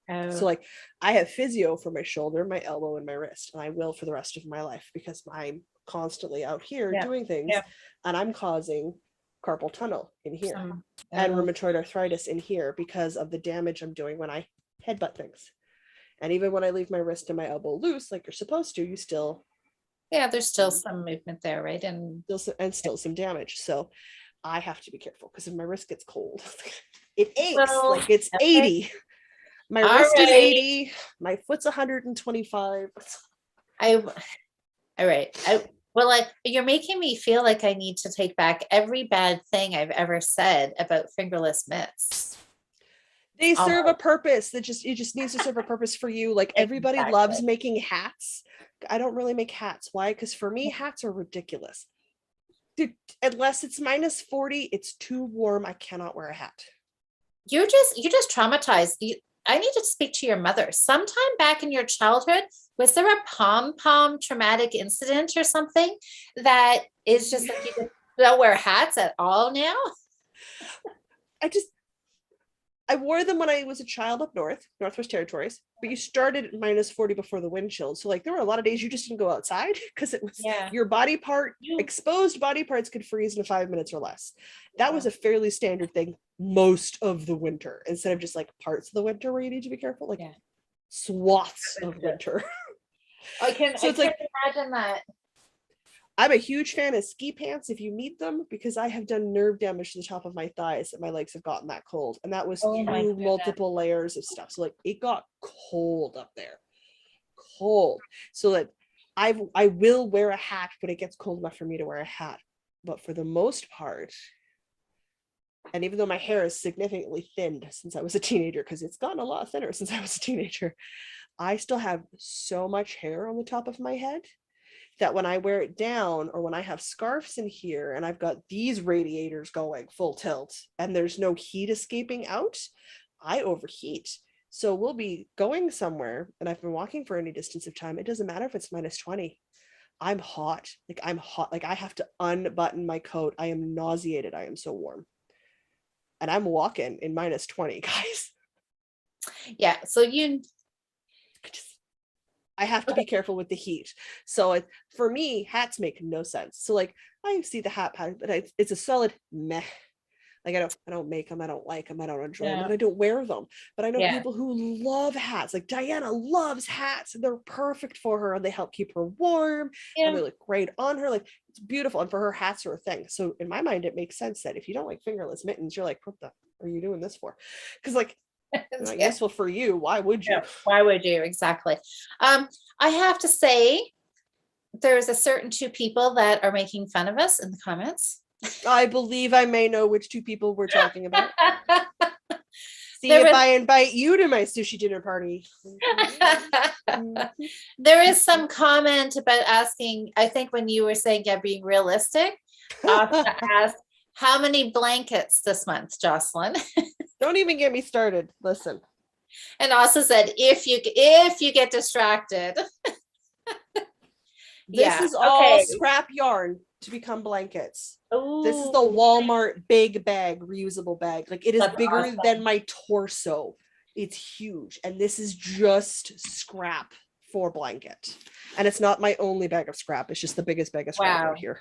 So, like, I have physio for my shoulder, my elbow, and my wrist, and I will for the rest of my life, because I'm constantly out here doing things, and I'm causing carpal tunnel in here and rheumatoid arthritis in here because of the damage I'm doing when I headbutt things. And even when I leave my wrist and my elbow loose, like you're supposed to, you still there's still some movement there, right? And still some damage. So I have to be careful, because if my wrist gets cold, it aches. Like, it's 80. My wrist is 80. My foot's 125. All right. You're making me feel like I need to take back every bad thing I've ever said about fingerless mitts. They serve a purpose. It just needs to serve a purpose for you. Like, everybody loves making hats. I don't really make hats. Why? Because for me, hats are ridiculous. Dude, unless it's -40, it's too warm. I cannot wear a hat. You're just traumatized. I need to speak to your mother. Sometime back in your childhood, was there a pom-pom traumatic incident or something that is just like, you just don't wear hats at all now? I wore them when I was a child up north, Northwest Territories, but you started at -40 before the wind chilled. So, like, there were a lot of days you just didn't go outside, because it was your body part, exposed body parts could freeze in 5 minutes or less. That was a fairly standard thing most of the winter, instead of just like parts of the winter where you need to be careful, like swaths of winter. I can imagine that. I'm a huge fan of ski pants if you need them, because I have done nerve damage to the top of my thighs that my legs have gotten that cold, and that was through multiple layers of stuff. So, like, it got cold up there, so that I will wear a hat when it gets cold enough for me to wear a hat. But for the most part, and even though my hair is significantly thinned since I was a teenager, because it's gotten a lot thinner since I was a teenager, I still have so much hair on the top of my head that when I wear it down, or when I have scarves in here and I've got these radiators going full tilt and there's no heat escaping out, I overheat. So we'll be going somewhere and I've been walking for any distance of time. It doesn't matter if it's -20. I'm hot. Like I'm hot. Like I have to unbutton my coat. I am nauseated. I am so warm. And I'm walking in -20, guys. Yeah. So I have to be careful with the heat. So for me, hats make no sense. So like I see the hat pattern, but it's a solid meh. Like I don't make them, I don't like them, I don't enjoy them, and I don't wear them. But I know people who love hats. Like Diana loves hats, and they're perfect for her, and they help keep her warm, and they look great on her. Like it's beautiful, and for her, hats are a thing. So in my mind, it makes sense that if you don't like fingerless mittens, you're like, what the are you doing this for? Because like it's not useful for you. Why would you? Why would you? Exactly. I have to say, there's a certain 2 people that are making fun of us in the comments. I believe I may know which 2 people we're talking about. See if I invite you to my sushi dinner party. There is some comment about asking, I think when you were saying being realistic, asked how many blankets this month, Jocelyn? Don't even get me started. Listen. And also said, if you get distracted. This is all scrap yarn to become blankets. Ooh. This is the Walmart big bag, reusable bag. Like it is bigger than my torso. It's huge. And this is just scrap for blanket. And it's not my only bag of scrap. It's just the biggest bag of scrap right here.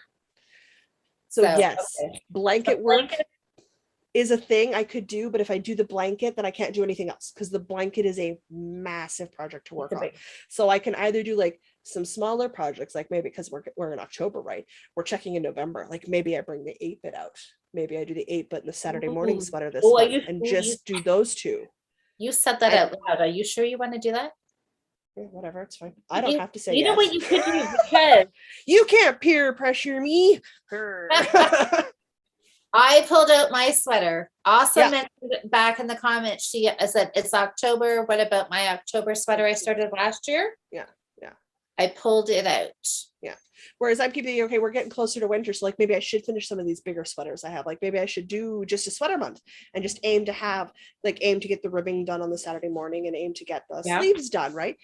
So yes, blanket work is a thing I could do, but if I do the blanket, then I can't do anything else because the blanket is a massive project to work on. So I can either do like some smaller projects, like maybe because we're in October, right? We're checking in November. Like maybe I bring the 8-bit out. Maybe I do the 8-bit and the Saturday morning sweater this month and just do those 2. You said that out loud. Are you sure you want to do that? Yeah, whatever, it's fine. I don't have to say you know what you could do because you can't peer pressure me. I pulled out my sweater. Also mentioned back in the comments, she said it's October. What about my October sweater I started last year? Yeah. I pulled it out. Yeah. Whereas I'm keeping, okay, we're getting closer to winter. So like maybe I should finish some of these bigger sweaters I have. Like maybe I should do just a sweater month and just aim to get the ribbing done on the Saturday morning and aim to get the sleeves done, right?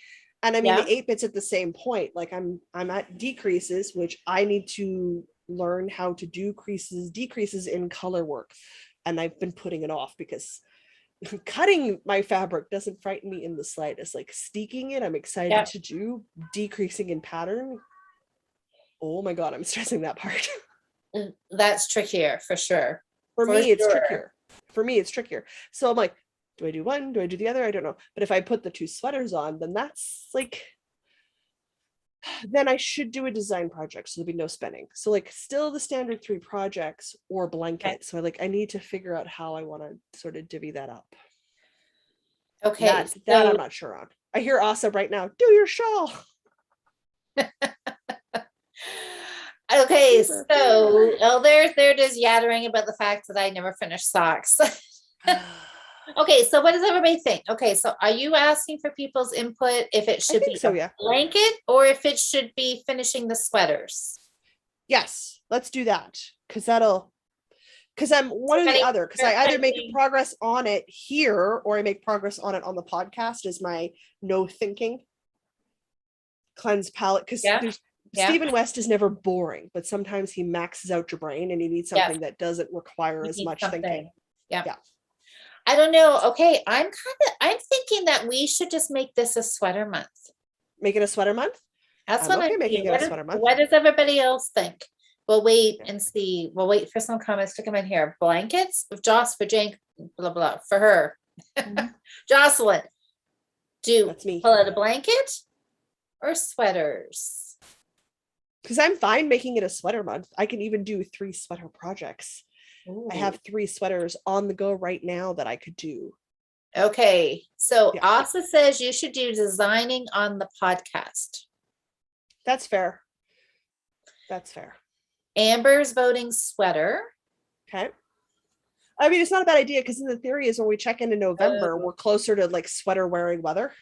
And I mean the 8-bit's at the same point. Like I'm at decreases, which I need to learn how to do decreases in color work. And I've been putting it off because cutting my fabric doesn't frighten me in the slightest. Like steeking it, I'm excited to do. Decreasing in pattern, oh my god, I'm stressing that part. That's trickier for sure. For me it's trickier. So I'm like, do I do one, do I do the other? I don't know. But if I put the 2 sweaters on, then that's like, then I should do a design project, so there'll be no spending. So like still the standard 3 projects or blanket. So I need to figure out how I want to sort of divvy that up. Okay, that I'm not sure on. I hear Asa right now, do your shawl. Okay, so there it is yattering about the fact that I never finished socks. Okay, so what does everybody think? Okay, so are you asking for people's input if it should be a blanket or if it should be finishing the sweaters? Yes, let's do that because I'm one or the other, because I either make progress on it here or I make progress on it on the podcast as my no thinking cleanse palette, because Stephen West is never boring, but sometimes he maxes out your brain and you need something that doesn't require as much thinking. Yeah. I don't know. Okay, I'm thinking that we should just make this a sweater month. Make it a sweater month? That's what I'm making it a sweater month. What does everybody else think? We'll wait and see. We'll wait for some comments to come in here. Blankets with Joss for Jane, blah blah for her. Jocelyn, that's me. Pull out a blanket or sweaters? Because I'm fine making it a sweater month. I can even do 3 sweater projects. Ooh. I have 3 sweaters on the go right now that I could do. Okay, so Asa says you should do designing on the podcast. That's fair. That's fair. Amber's voting sweater. Okay. I mean, it's not a bad idea because the theory is when we check in November, we're closer to like sweater wearing weather.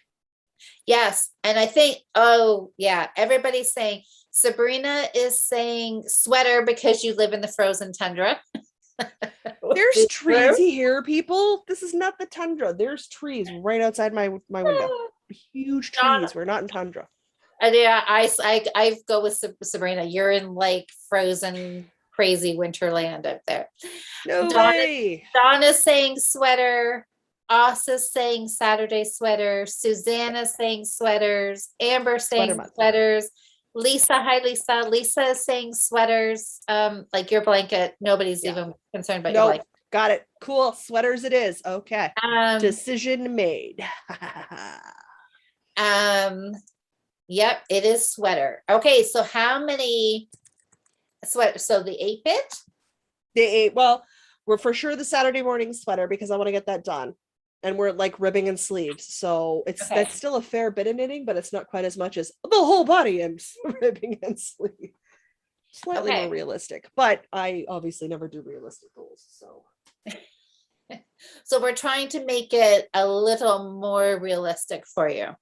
Yes. And I think, oh yeah, everybody's saying, Sabrina is saying sweater because you live in the frozen tundra. There's trees here, people. This is not the tundra. There's trees right outside my window. Huge trees. We're not in tundra. Yeah, I go with Sabrina. You're in like frozen, crazy winterland up there. No way. Donna's saying sweater. Asa's saying Saturday sweater. Susanna's saying sweaters. Amber saying sweaters. Lisa, hi Lisa. Lisa is saying sweaters. Like your blanket. Nobody's even concerned about your blanket. Got it. Cool. Sweaters it is. Okay. Decision made. Yep, it is sweater. Okay, so how many sweaters? So the 8-bit? Well, we're for sure the Saturday morning sweater because I want to get that done. And we're like ribbing and sleeves. So that's still a fair bit of knitting, but it's not quite as much as the whole body and ribbing and sleeve. Slightly more realistic, but I obviously never do realistic goals. So we're trying to make it a little more realistic for you.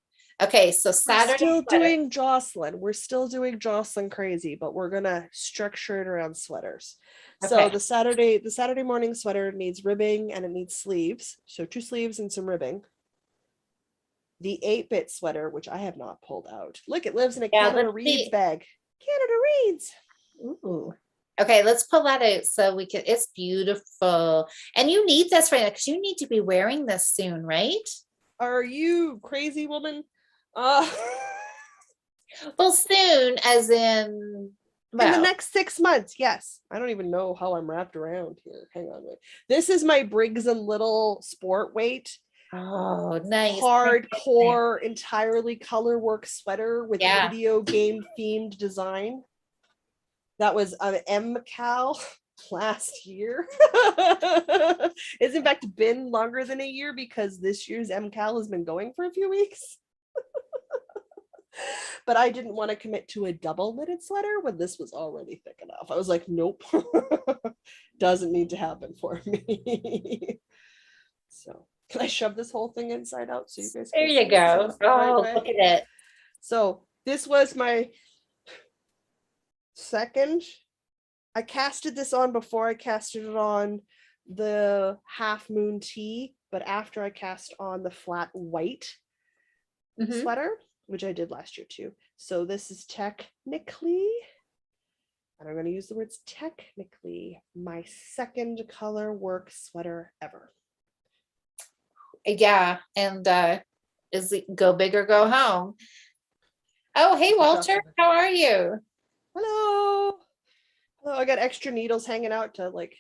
Okay, so Saturday. We're still doing Jocelyn. We're still doing Jocelyn crazy, but we're gonna structure it around sweaters. So the Saturday morning sweater needs ribbing and it needs sleeves. So 2 sleeves and some ribbing. The 8-bit sweater, which I have not pulled out. Look, it lives in a Canada Reads bag. Canada Reads. Ooh. Okay, let's pull that out so we can. It's beautiful, and you need this right now because you need to be wearing this soon, right? Are you crazy, woman? Well, soon, as in in the next 6 months. Yes. I don't even know how I'm wrapped around here. Hang on, wait. This is my Briggs and Little sport weight. Oh, nice. Hardcore, entirely color work sweater with video game themed design. That was an MCAL last year. It's in fact been longer than a year because this year's MCAL has been going for a few weeks. But I didn't want to commit to a double knitted sweater when this was already thick enough. I was like, nope, doesn't need to happen for me. So can I shove this whole thing inside out so you guys there you go. Oh, look at it. So this was my second. I casted this on before I casted it on the Half Moon Tee, but after I cast on the flat white sweater, which I did last year too. So this is technically, and I'm going to use the words technically, my second color work sweater ever. Yeah, and is it go big or go home? Oh, hey Walter, how are you? Hello. Hello, I got extra needles hanging out to like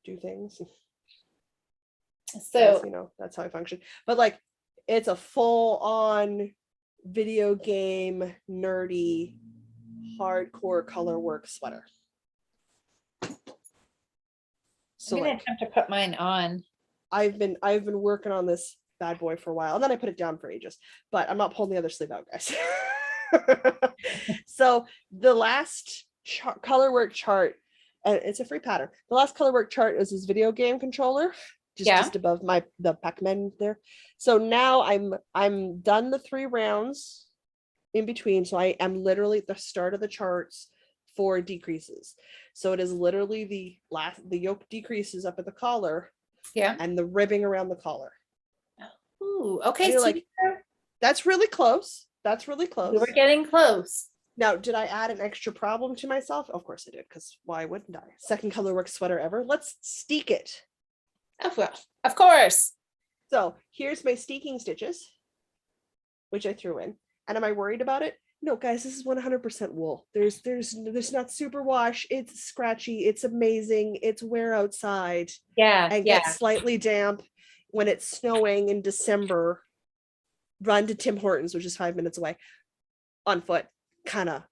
do things. So, you know, that's how I function. But like, it's a full on video game nerdy hardcore color work sweater. So I'm gonna have to put mine on. I've been working on this bad boy for a while, and then I put it down for ages, but I'm not pulling the other sleeve out, guys. So the last color work chart, and it's a free pattern. The last color work chart is this video game controller, just above the Pac-Man there. So now I'm done the 3 rounds in between. So I am literally at the start of the charts for decreases. So it is literally the yoke decreases up at the collar, and the ribbing around the collar. Ooh, okay. So like, that's really close. That's really close. We're getting close. Now, did I add an extra problem to myself? Of course I did, because why wouldn't I? Second color work sweater ever. Let's steek it. Of course. So here's my steeking stitches, which I threw in. And am I worried about it? No, guys, this is 100% wool. There's not super wash. It's scratchy. It's amazing. It's wear outside. And gets slightly damp when it's snowing in December. Run to Tim Hortons, which is 5 minutes away, on foot, kind of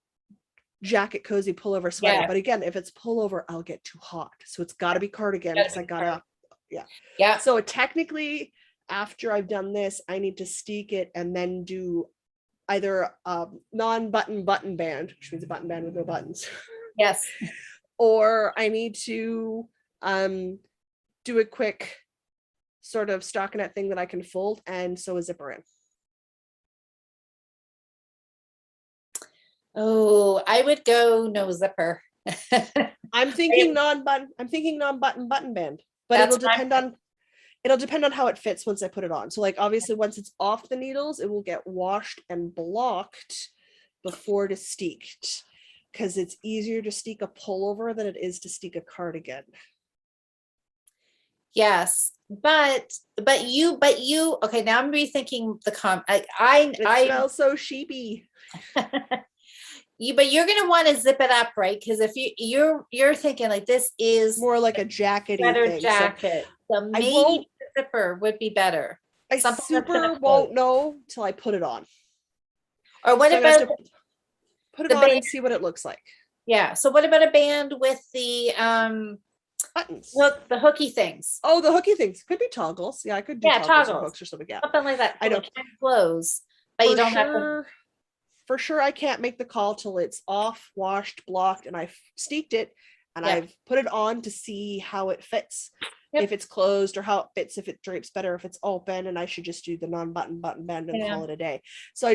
jacket, cozy pullover sweater. But again, if it's pullover, I'll get too hot. So it's got to be cardigan because I got to, So technically, after I've done this, I need to steek it and then do either non-button button band, which means a button band with no buttons. Yes. Or I need to do a quick sort of stockinette thing that I can fold and sew a zipper in. Oh, I would go no zipper. I'm thinking non-button button band, but it'll depend on how it fits once I put it on. So like obviously once it's off the needles, it will get washed and blocked before it is steeked, because it's easier to steek a pullover than it is to steek a cardigan. Yes, but you okay, now I'm rethinking the It smells so sheepy. But you're gonna want to zip it up, right? Because if you're thinking like this is more like a jacket jacket, so maybe the zipper would be better. I super won't know till I put it on. Or what about put it on and see what it looks like? Yeah. So what about a band with the buttons? Look, the hooky things. Oh, the hooky things could be toggles. Yeah, I could do toggles or hooks or something. Yeah, something like that. I don't close, but you don't have to. For sure, I can't make the call till it's off, washed, blocked, and I've steeked it, and I've put it on to see how it fits. Yep. If it's closed or how it fits, if it drapes better, if it's open, and I should just do the non-button button band and call it a day. So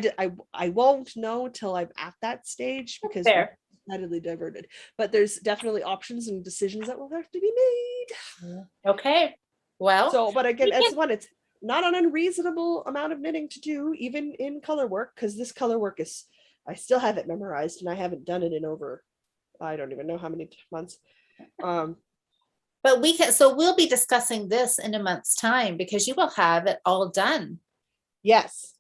I won't know till I'm at that stage because we're decidedly diverted. But there's definitely options and decisions that will have to be made. Okay. Well. So, but again, it's not an unreasonable amount of knitting to do, even in color work, because this color work is, I still have it memorized and I haven't done it in over, I don't even know how many months. But we'll be discussing this in a month's time because you will have it all done. Yes.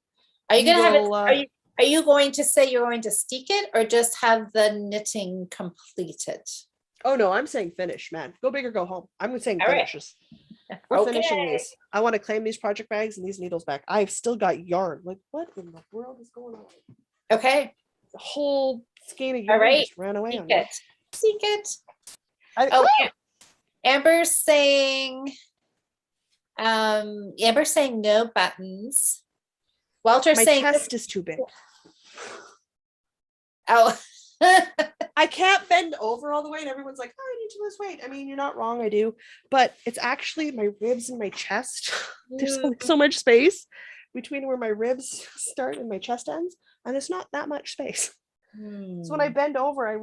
Are you going to have it? Are you going to say you're going to steek it or just have the knitting completed? Oh no, I'm saying finish, man. Go big or go home. I'm saying finishes. We're finishing these. I want to claim these project bags and these needles back. I've still got yarn. Like, what in the world is going on? Okay. The whole skein of yarn just ran away on me. Seek it. Yeah. Amber's saying no buttons. Walter's saying my chest is too big. Oh. I can't bend over all the way, and everyone's like, oh, I need to lose weight. I mean, you're not wrong, I do, but it's actually my ribs and my chest. There's so much space between where my ribs start and my chest ends, and it's not that much space. So when I bend over, I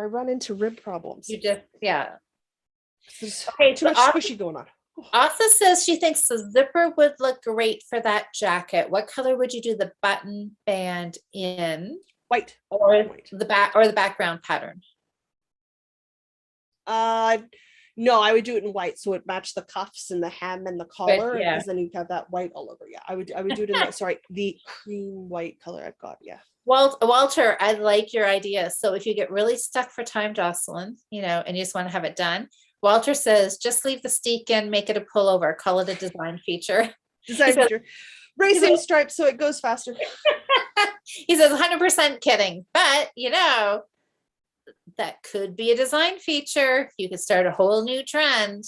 run into rib problems. There's too much squishy going on. Asa says she thinks the zipper would look great for that jacket. What color would you do the button band in? White. Or the background pattern? No, I would do it in white so it matched the cuffs and the hem and the collar, because then you have that white all over. Yeah, I would do it in the cream white color I've got. Yeah. Well, Walter, I like your idea. So if you get really stuck for time, Jocelyn, and you just want to have it done, Walter says just leave the steek in, make it a pullover, call it a design feature. Racing stripes so it goes faster. He says 100% kidding, but that could be a design feature. You could start a whole new trend.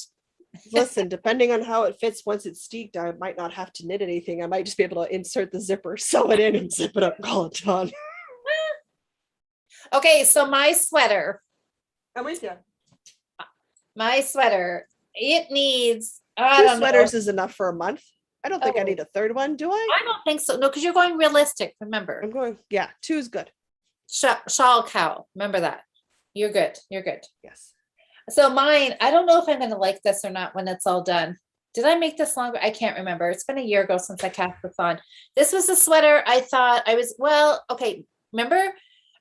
Listen, depending on how it fits once it's steeked, I might not have to knit anything. I might just be able to insert the zipper, sew it in, and zip it up and call it done. Okay, so my sweater. I'm with you. My sweater, it needs... Two sweaters is enough for a month. I don't think I need a third one, do I? I don't think so. No, because you're going realistic, remember. I'm going, 2 is good. Shawl cowl, remember that. You're good. Yes. So mine, I don't know if I'm going to like this or not when it's all done. Did I make this longer? I can't remember. It's been a year ago since I cast this on. This was a sweater I thought I was, remember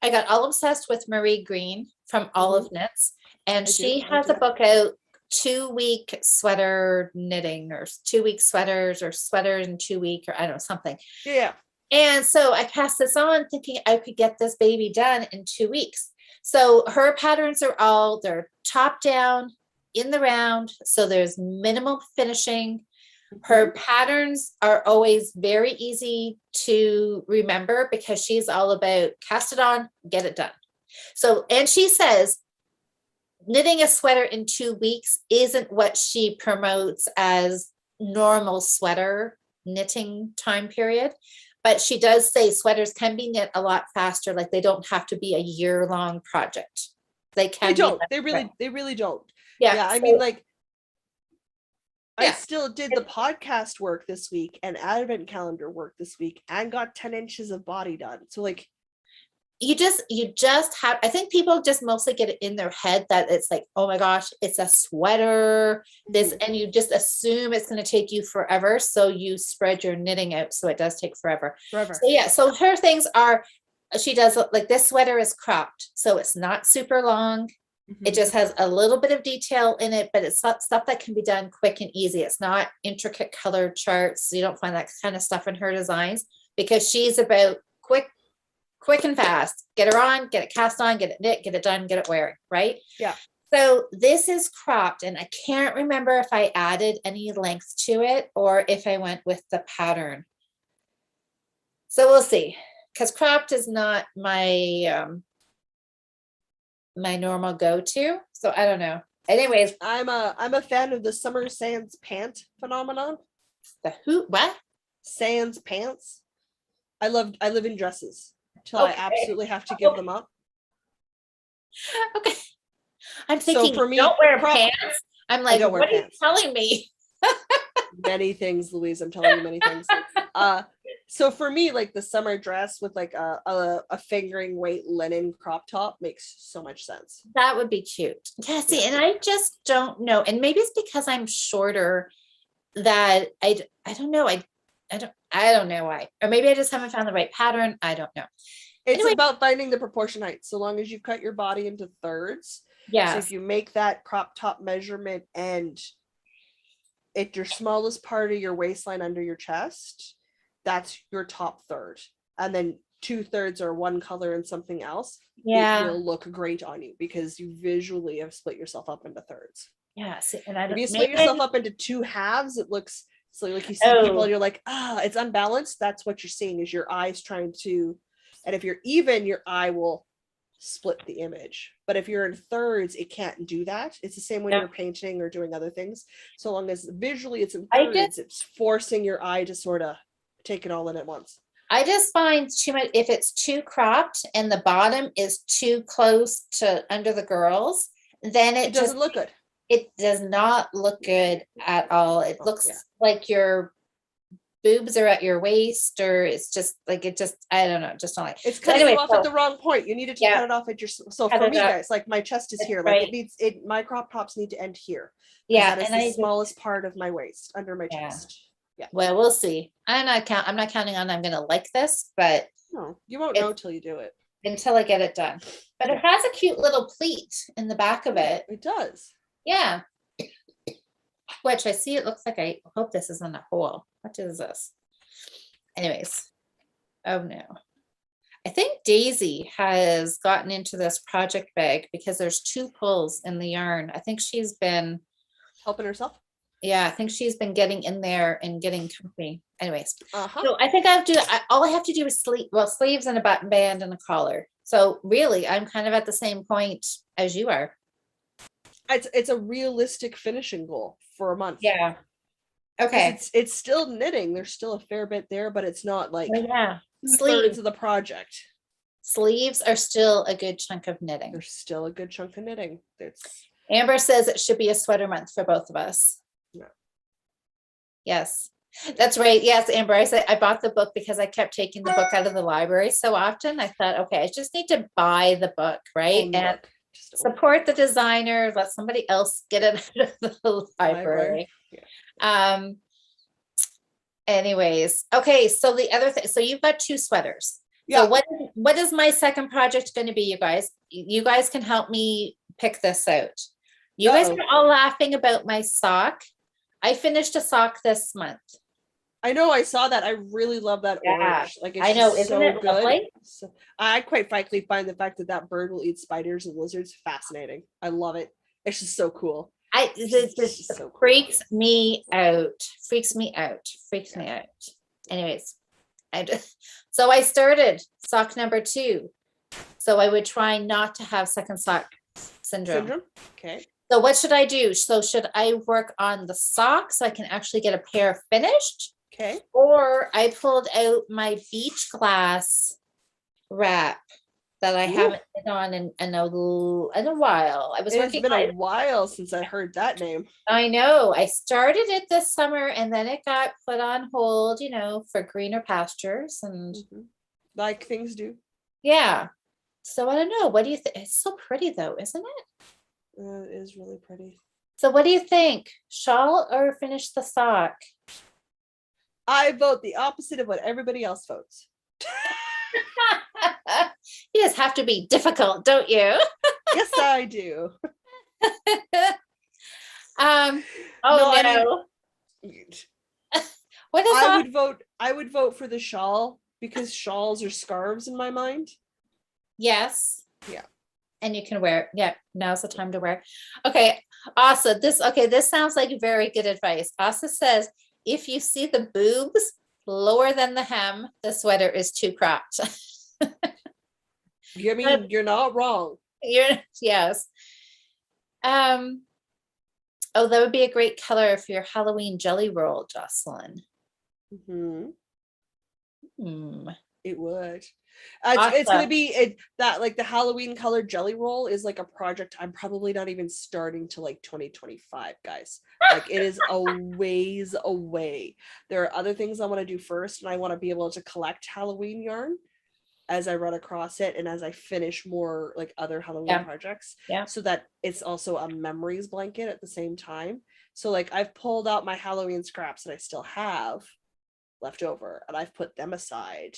I got all obsessed with Marie Green from Olive Knits, and she has a book out, 2-week sweater knitting, or 2-week sweaters, or sweaters in 2 week, or I don't know, something. Yeah. And so I passed this on thinking I could get this baby done in 2 weeks. So her patterns are they're top down in the round. So there's minimal finishing. Her patterns are always very easy to remember because she's all about cast it on, get it done. So, and she says, knitting a sweater in 2 weeks isn't what she promotes as normal sweater knitting time period. But she does say sweaters can be knit a lot faster. Like they don't have to be a year-long project. They can. They don't. They really don't. Yeah. Yeah. I mean, like, I still did the podcast work this week and advent calendar work this week and got 10 inches of body done. So like, you just have, I think people just mostly get it in their head that it's like, oh my gosh, it's a sweater, and you just assume it's going to take you forever. So you spread your knitting out. So it does take forever. So yeah. So her things are, she does like this sweater is cropped. So it's not super long. It just has a little bit of detail in it, but it's stuff that can be done quick and easy. It's not intricate color charts. You don't find that kind of stuff in her designs because she's about quick and fast. Get her on, get it cast on, get it knit, get it done, get it wearing, right? Yeah. So this is cropped and I can't remember if I added any length to it or if I went with the pattern. So we'll see, because cropped is not my my normal go-to. So I don't know. Anyways, I'm a fan of the summer sans pant phenomenon. The who? What? Sans pants. I live in dresses until I absolutely have to give them up. Okay. I'm thinking, so for me, don't wear pants. I'm like, what are you telling me? Many things, Louise. I'm telling you many things. So for me, like the summer dress with like a fingering weight linen crop top makes so much sense. That would be cute. Yeah, see, and I just don't know. And maybe it's because I'm shorter that I don't know. I don't know why. Or maybe I just haven't found the right pattern. I don't know. It's about finding the proportion height. So long as you cut your body into thirds. Yeah. So if you make that crop top measurement and it's your smallest part of your waistline under your chest, that's your top third. And then 2/3 are one color and something else. Yeah. It will look great on you because you visually have split yourself up into thirds. Yeah. See, and I don't, if you split yourself up into two halves, it looks so like you see people and you're like, it's unbalanced. That's what you're seeing is your eyes trying to, and if you're even, your eye will split the image. But if you're in thirds, it can't do that. It's the same when you're painting or doing other things. So long as visually it's in thirds, it's forcing your eye to sort of take it all in at once. I just find too much, if it's too cropped and the bottom is too close to under the girls, then it doesn't look good. It does not look good at all. It looks like your boobs are at your waist, or it's just like, I don't know, just don't like it's cutting you off at the wrong point. You needed to cut it off at your, so for me guys, like my chest is here, like my crop tops need to end here. Yeah. That is the smallest part of my waist under my chest. Yeah. Well, we'll see. I'm not counting on I'm going to like this, but no, you won't know till you do it. Until I get it done. But it has a cute little pleat in the back of it. It does. Yeah. Which I see, it looks like, I hope this isn't a hole. What is this? Anyways. Oh no. I think Daisy has gotten into this project bag because there's 2 pulls in the yarn. I think she's been helping herself. Yeah, I think she's been getting in there and getting comfy. Anyways, so I think all I have to do is sleeves and a button band and a collar. So really, I'm kind of at the same point as you are. It's a realistic finishing goal for a month. Yeah. Okay. It's still knitting. There's still a fair bit there, but it's not like sleeves of the project. Sleeves are still a good chunk of knitting. There's still a good chunk of knitting. Amber says it should be a sweater month for both of us. No. Yes, that's right. Yes, Amber, I said I bought the book because I kept taking the book out of the library so often. I thought, okay, I just need to buy the book, right? And support the designer, let somebody else get it out of the library. Yeah. Anyways, okay, so the other thing, so you've got 2 sweaters. Yeah. So what is my second project going to be, you guys? You guys can help me pick this out. You guys are all laughing about my sock. I finished a sock this month. I know, I saw that. I really love that orange. Like, it's I know, isn't so it good. lovely? So, I quite frankly find the fact that bird will eat spiders and lizards fascinating. I love it. It's just so cool. It just so freaks me out. Freaks me out. Anyways, so I started sock number 2. So I would try not to have second sock syndrome. Okay. So what should I do? So should I work on the sock so I can actually get a pair finished? Okay. Or I pulled out my beach glass wrap that I haven't been on in a while. I was It has working been a on it. while since I heard that name. I know. I started it this summer and then it got put on hold, for greener pastures and like things do. yeah. So I don't know. What do you think? It's so pretty though, isn't it? It is really pretty. So what do you think? Shawl or finish the sock? I vote the opposite of what everybody else votes. You just have to be difficult, don't you? Yes, I do. Oh no. no. I mean, What is I would vote for the shawl because shawls are scarves in my mind. Yes. Yeah. And you can wear it. Yeah, now's the time to wear it. Okay, Asa, this sounds like very good advice. Asa says, if you see the boobs lower than the hem, the sweater is too cropped. I mean, you're not wrong. Yes. Oh, that would be a great color for your Halloween jelly roll, Jocelyn. It would. It's gonna be that like the Halloween colored jelly roll is like a project I'm probably not even starting to like 2025, guys. Like it is a ways away. There are other things I want to do first, and I want to be able to collect Halloween yarn as I run across it and as I finish more like other Halloween projects. Yeah. So that it's also a memories blanket at the same time. So like I've pulled out my Halloween scraps that I still have left over and I've put them aside.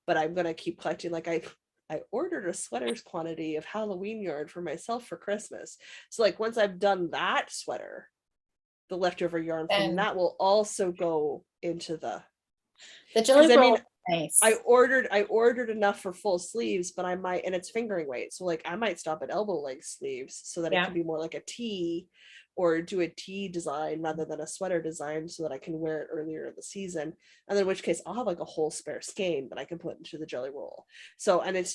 But I'm gonna keep collecting. Like I ordered a sweater's quantity of Halloween yarn for myself for Christmas. So like once I've done that sweater, the leftover yarn from that will also go into the jelly roll. Nice. I ordered enough for full sleeves, but I might, and it's fingering weight. So like I might stop at elbow length sleeves so that it can be more like a tee or do a tee design rather than a sweater design so that I can wear it earlier in the season. And then in which case I'll have like a whole spare skein that I can put into the jelly roll. So, and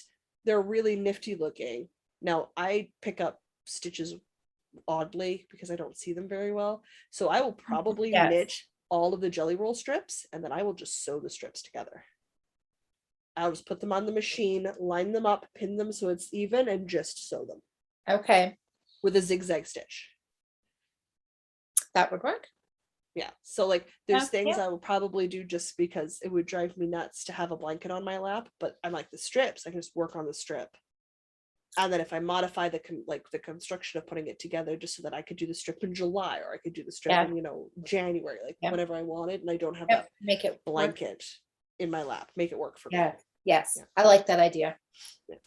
they're really nifty looking. Now I pick up stitches oddly because I don't see them very well. So I will probably knit all of the jelly roll strips and then I will just sew the strips together. I'll just put them on the machine, line them up, pin them so it's even, and just sew them. Okay. With a zigzag stitch. That would work. Yeah. So like there's things I will probably do just because it would drive me nuts to have a blanket on my lap, but I like the strips. I can just work on the strip. And then if I modify the construction of putting it together just so that I could do the strip in July or I could do the strip in, January, like whenever I wanted, and I don't have that make it blanket in my lap. Make it work for me. Yes. I like that idea. Yeah.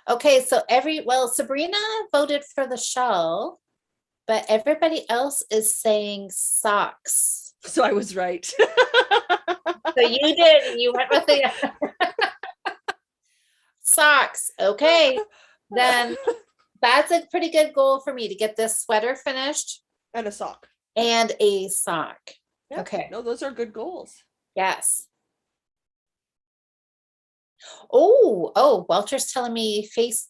Okay, so Sabrina voted for the shawl, but everybody else is saying socks. So I was right. So you did. You went with the socks. Okay, then that's a pretty good goal for me to get this sweater finished and a sock. And a sock. Yeah. Okay. No, those are good goals. Yes. Oh, Walter's telling me the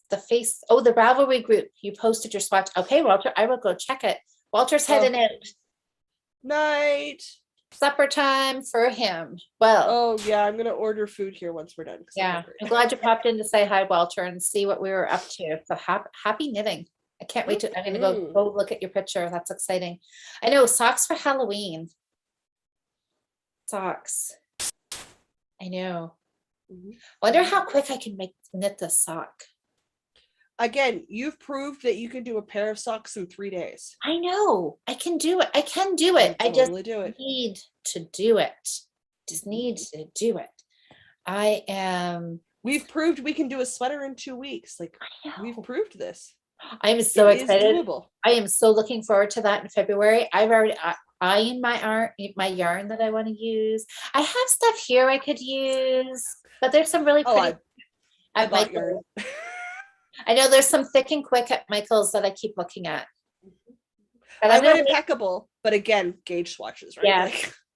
Ravelry group. You posted your swatch. Okay, Walter, I will go check it. Walter's heading out. Night. Supper time for him. Well. Oh yeah, I'm gonna order food here once we're done. Yeah, I'm glad you popped in to say hi, Walter, and see what we were up to. So happy knitting. I can't wait to. I'm gonna go look at your picture. That's exciting. I know, socks for Halloween. Socks. I know. Wonder how quick I can knit this sock. Again, you've proved that you can do a pair of socks in 3 days. I know. I can do it. I just need to do it. Just need to do it. We've proved we can do a sweater in 2 weeks. Like we've proved this. I am so excited. I am so looking forward to that in February. I've already eyeing my yarn that I want to use. I have stuff here I could use, but there's some really pretty at Michael's. I know there's some thick and quick at Michael's that I keep looking at. I went impeccable, but again, gauge swatches, right? Yeah.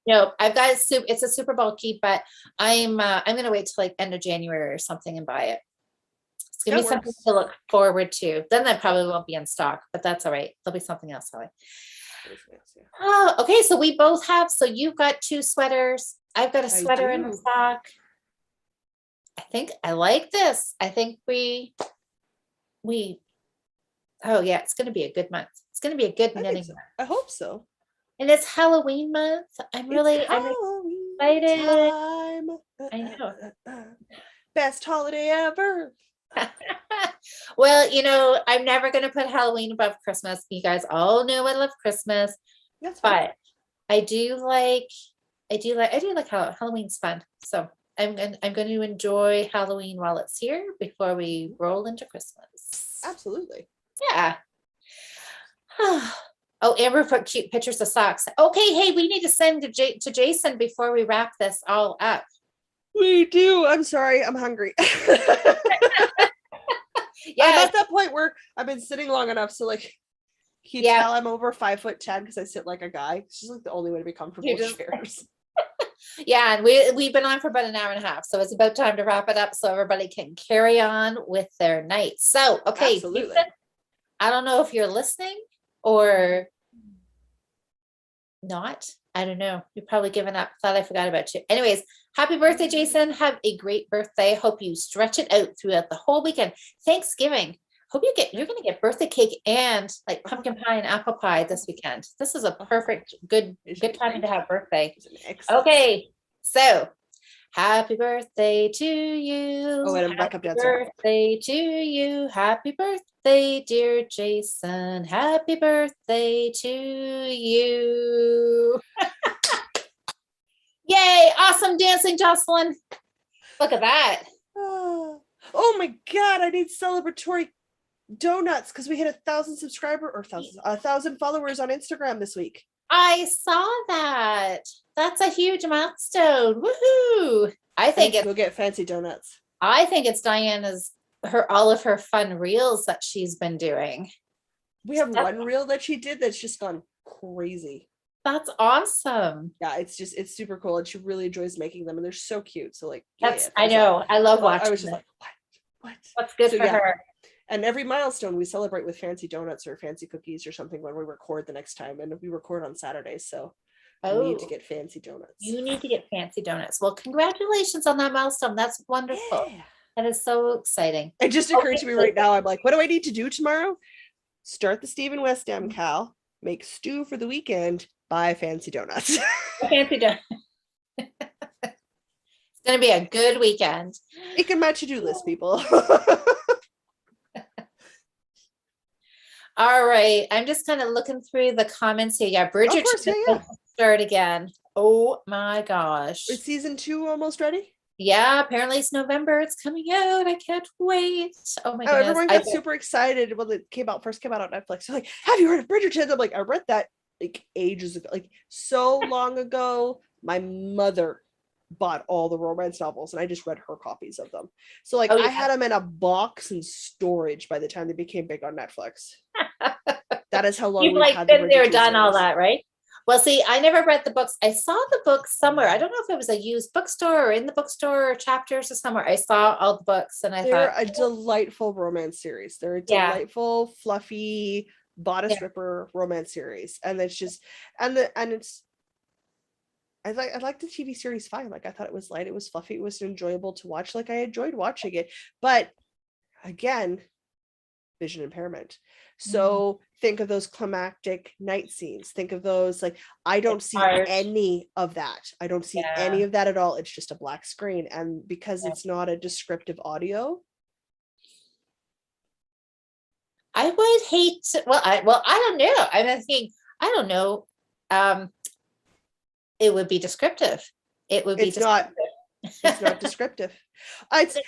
No, I've got it's a super bulky, but I'm gonna wait till like end of January or something and buy it. It's gonna be something to look forward to. Then that probably won't be in stock, but that's all right. There'll be something else. Yeah. Oh, okay. So we both have, so you've got 2 sweaters. I've got a sweater and a sock. I think I like this. I think oh yeah, it's going to be a good month. It's going to be a good knitting month. I hope so. And it's Halloween month. I'm excited. Time. I know. Best holiday ever. Well, you know, I'm never going to put Halloween above Christmas. You guys all know I love Christmas. That's fine. But I do like Halloween's fun. So I'm going to enjoy Halloween while it's here before we roll into Christmas. Absolutely. Yeah. Oh, Amber put cute pictures of socks. Okay, hey, we need to send to Jason before we wrap this all up. We do. I'm sorry. I'm hungry. Yeah, I'm at that point where I've been sitting long enough, so like, can you tell I'm over 5'10" because I sit like a guy? It's just like the only way to be comfortable with chairs. Yeah, and we've been on for about an hour and a half, so it's about time to wrap it up so everybody can carry on with their night. So, okay, Jason, I don't know if you're listening or not. I don't know. You're probably given up. Thought I forgot about you. Anyways, happy birthday, Jason. Have a great birthday. Hope you stretch it out throughout the whole weekend. Thanksgiving. Hope you're going to get birthday cake and like pumpkin pie and apple pie this weekend. This is a perfect, good time to have birthday. Okay. So happy birthday to you. Oh, and I'm back up dancing. Happy birthday to you. Happy birthday, dear Jason. Happy birthday to you. Yay. Awesome dancing, Jocelyn. Look at that. Oh my God. I need celebratory donuts because we hit 1,000 followers on Instagram this week. I saw that. That's a huge milestone. Woohoo! I think go get fancy donuts. I think it's Diana's all of her fun reels that she's been doing. We have one reel that she did that's just gone crazy. That's awesome. Yeah, it's super cool, and she really enjoys making them, and they're so cute. So like, I know. I love watching. I was just like, what? What's good for her? And every milestone we celebrate with fancy donuts or fancy cookies or something when we record the next time. And we record on Saturdays. So we need to get fancy donuts. You need to get fancy donuts. Well, congratulations on that milestone. That's wonderful. Yeah. That is so exciting. It just occurred to me right now. I'm like, what do I need to do tomorrow? Start the Stephen West Cal, make stew for the weekend, buy fancy donuts. Fancy donuts. It's going to be a good weekend. It can my to-do list, people. All right. I'm just kind of looking through the comments here. Yeah, Bridget start again. Oh my gosh. Is season 2 almost ready? Yeah, apparently it's November. It's coming out. I can't wait. Oh my goodness. Everyone got super excited when it first came out on Netflix. They're like, have you heard of Bridgerton? I'm like, I read that like ages ago, like so long ago. My mother bought all the romance novels and I just read her copies of them. So like I had them in a box in storage by the time they became big on Netflix. That is how long you've like been there, done all that, right? Well, see, I never read the books. I saw the books somewhere. I don't know if it was a used bookstore or in the bookstore or chapters or somewhere. I saw all the books and they're a delightful romance series. They're a delightful, fluffy bodice ripper romance series. And it's just I like the TV series fine. Like I thought it was light, it was fluffy, it was enjoyable to watch. Like I enjoyed watching it. But again, vision impairment. So think of those climactic night scenes. Think of those, like I don't see any of that. I don't see any of that at all. It's just a black screen. And because it's not a descriptive audio, I would hate to, I don't know. I'm thinking, I don't know. It would be descriptive. It would be it's not descriptive. It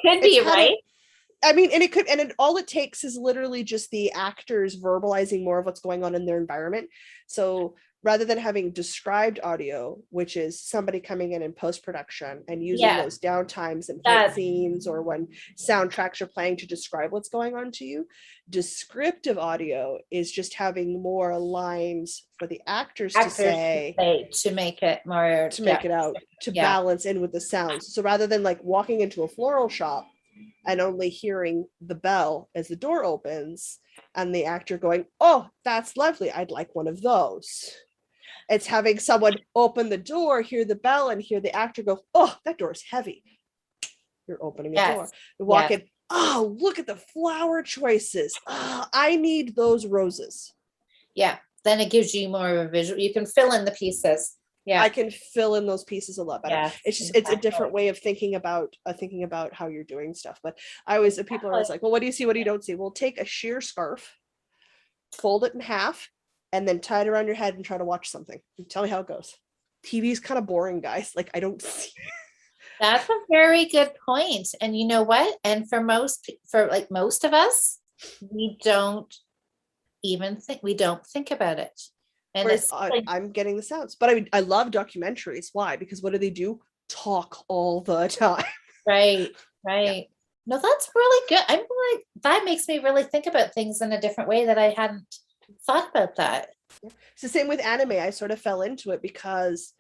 could be, right? I mean, and it could, and all it takes is literally just the actors verbalizing more of what's going on in their environment. So rather than having described audio, which is somebody coming in post-production and using those downtimes and fight scenes or when soundtracks are playing to describe what's going on to you, descriptive audio is just having more lines for the actors to say to make it more, to make it out, to balance in with the sounds. So rather than like walking into a floral shop and only hearing the bell as the door opens, and the actor going, oh, that's lovely, I'd like one of those. It's having someone open the door, hear the bell, and hear the actor go, oh, that door's heavy. You're opening a door. You walk in, oh, look at the flower choices. Oh, I need those roses. Yeah. Then it gives you more of a visual. You can fill in the pieces. Yeah. I can fill in those pieces a lot better. Yeah, it's just, it's a different way of thinking about how you're doing stuff. But I always, people are always like, well, what do you see? What do you don't see? Well, take a sheer scarf, fold it in half, and then tie it around your head and try to watch something. Tell me how it goes. TV is kind of boring, guys. Like, I don't see. That's a very good point. And you know what? And for most of us, we don't think about it. And it's like, I'm getting the sounds, but I love documentaries. Why? Because what do? Talk all the time. Right. Yeah. No, that's really good. I'm like, that makes me really think about things in a different way that I hadn't thought about that. It's the same with anime. I sort of fell into it because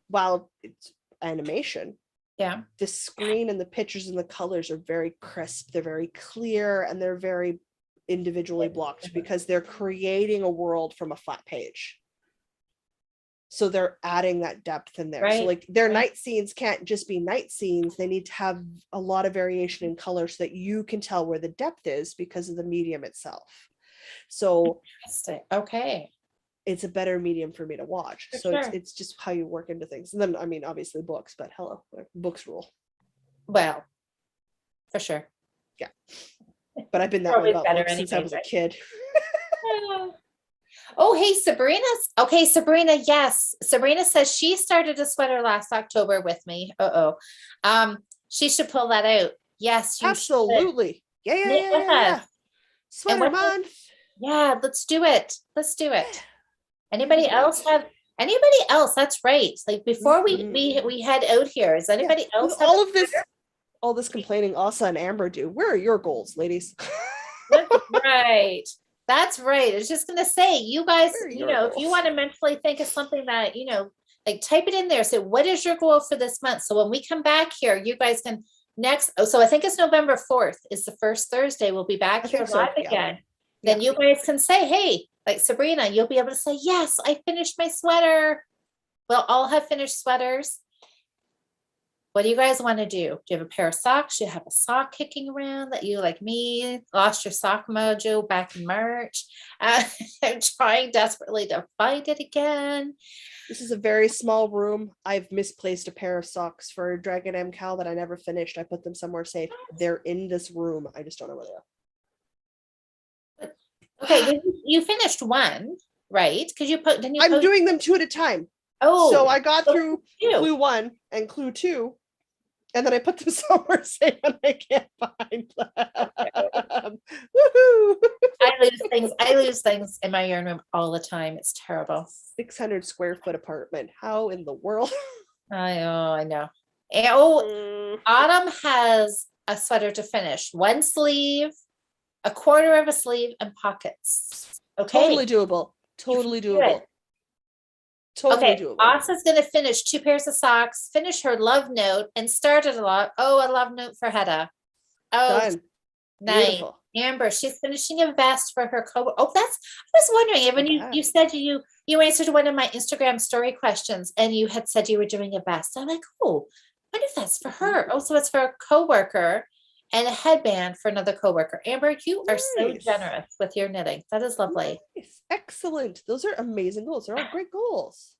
while it's animation, the screen and the pictures and the colors are very crisp, they're very clear, and they're very individually blocked because they're creating a world from a flat page. So they're adding that depth in there. So like their night scenes can't just be night scenes. They need to have a lot of variation in color so that you can tell where the depth is because of the medium itself. So okay, it's a better medium for me to watch. So it's just how you work into things. And then, I mean, obviously books, but hello, books rule. Well, for sure. Yeah. But I've been that way about books since I was a kid. Oh, hey, Sabrina. Yes. Sabrina says she started a sweater last October with me. She should pull that out. Yes, you absolutely. Should. Yeah. Sweater month. Yeah, let's do it. Anybody else? That's right. Like before we head out here, is anybody else have all this complaining Asa and Amber do? Where are your goals, ladies? That's right. I was just gonna say, you guys, if you want to mentally think of something that, like type it in there. Say, what is your goal for this month? So when we come back here, you guys can so I think it's November 4th is the first Thursday. We'll be back here live again. Then you guys can say, hey, like Sabrina, you'll be able to say, yes, I finished my sweater. We'll all have finished sweaters. What do you guys want to do? Do you have a pair of socks? Do you have a sock kicking around that you, like me, lost your sock mojo back in March? I'm trying desperately to find it again. This is a very small room. I've misplaced a pair of socks for Dragon M Cal that I never finished. I put them somewhere safe. They're in this room. I just don't know where they are. Okay, you finished one, right? Because I'm doing them 2 at a time. Oh, so I got through clue 1 and clue 2, and then I put them somewhere safe and I can't find them. Woohoo! I lose things in my yarn room all the time. It's terrible. 600 square foot apartment. How in the world? I know. Autumn has a sweater to finish. 1 sleeve, a quarter of a sleeve, and pockets. Okay. Totally doable. Totally doable. Asa's going to finish 2 pairs of socks, finish her love note, and started a love note for Hedda. Done. Nice. Beautiful. Amber, she's finishing a vest for her I was wondering, when you said you answered one of my Instagram story questions and you had said you were doing a vest. I'm like, I wonder if that's for her. So it's for a coworker and a headband for another coworker. Amber, you are so generous with your knitting. That is lovely. Nice. Excellent. Those are amazing goals. They're all great goals.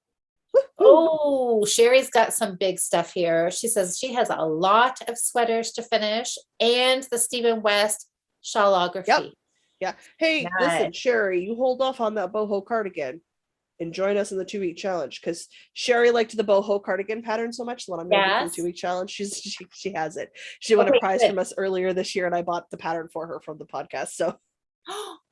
Oh, Sherry's got some big stuff here. She says she has a lot of sweaters to finish and the Stephen West shawlography. Yep. Yeah. Hey, listen, Sherry, you hold off on that boho cardigan and join us in the 2-week challenge, because Sherry liked the boho cardigan pattern so much. When I'm going to do the 2-week challenge, she has it. She won a prize from us earlier this year, and I bought the pattern for her from the podcast. So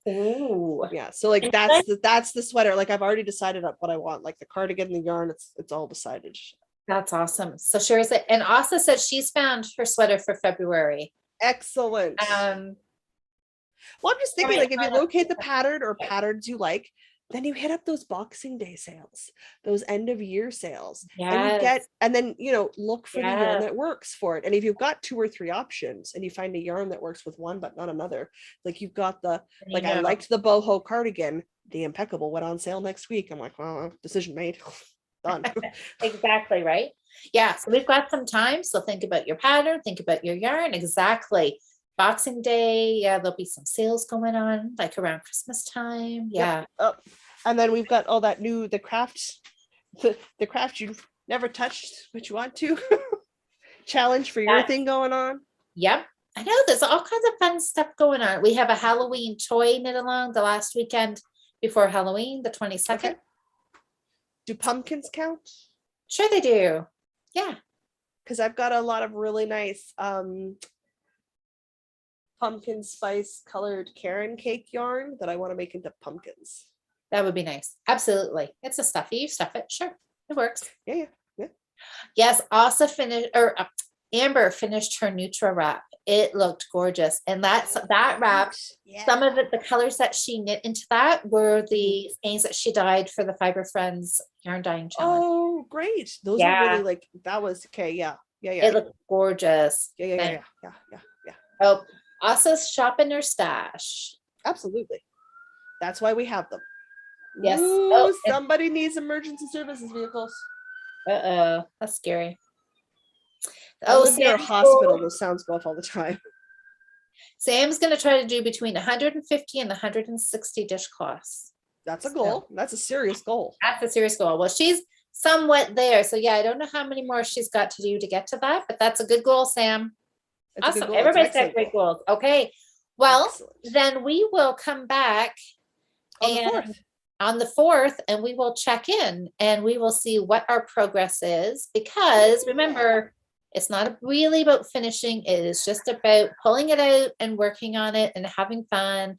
yeah, so like that's the sweater. Like I've already decided up what I want, like the cardigan, the yarn. It's all decided. That's awesome. So Sherry's and Asa said she's found her sweater for February. Excellent. Well, I'm just thinking, like, if you locate the pattern or patterns you like, then you hit up those Boxing Day sales, those end of year sales, and you Yes. get, and then, you know, look for the yarn Yes. that works for it. And if you've got 2 or 3 options and you find a yarn that works with one but not another, like you've got the, And like I liked the boho cardigan, the Impeccable went on sale next week. I'm like, well, decision made. Done. Exactly, right? Yeah, so we've got some time. So think about your pattern, think about your yarn. Exactly. Boxing Day, yeah, there'll be some sales going on, like around Christmas time. Yeah. Yep. Oh, and then we've got all that new, the craft, the craft you've never touched, but you want to. Challenge for your thing going on. Yep. I know there's all kinds of fun stuff going on. We have a Halloween toy knit along the last weekend before Halloween, the 22nd. Okay. Do pumpkins count? Sure they do. Yeah. Because I've got a lot of really nice pumpkin spice colored Karen cake yarn that I want to make into pumpkins. That would be nice. Absolutely. It's a stuffy, you stuff it. Sure. It works. Yeah. Yes. Also finished, or Amber finished her Nutra wrap. It looked gorgeous. And that wrap, some of it, the colors that she knit into that were the skeins that she dyed for the Fiber Friends yarn dyeing challenge. Oh, great. Those are really like, that was okay. Yeah. It looked gorgeous. Yeah. Oh, also shop in her stash. Absolutely. That's why we have them. Yes. Ooh, somebody needs emergency services vehicles. Uh-oh, that's scary. I live near a hospital. Those sounds go off all the time. Sam's going to try to do between 150 and 160 dishcloths. That's a goal. That's a serious goal. That's a serious goal. Well, she's somewhat there. So yeah, I don't know how many more she's got to do to get to that, but that's a good goal, Sam. Awesome. Everybody's got great goals. Okay. Well, then we will come back on the 4th, and we will check in and we will see what our progress is, because remember, it's not really about finishing. It is just about pulling it out and working on it and having fun,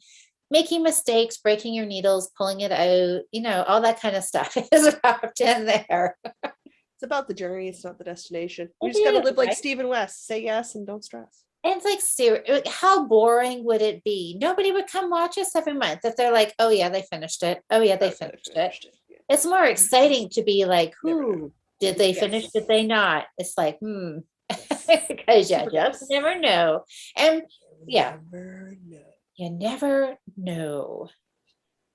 making mistakes, breaking your needles, pulling it out, you know, all that kind of stuff is wrapped in there. It's about the journey. It's not the destination. You just got to live like Stephen West. Say yes and don't stress. And it's like, seriously, how boring would it be? Nobody would come watch us every month if they're like, oh yeah, they finished it. Oh yeah, they finished it. Yeah. It's more exciting to be like, who did they finish? Did they not? It's like, because you just never know. And you never know.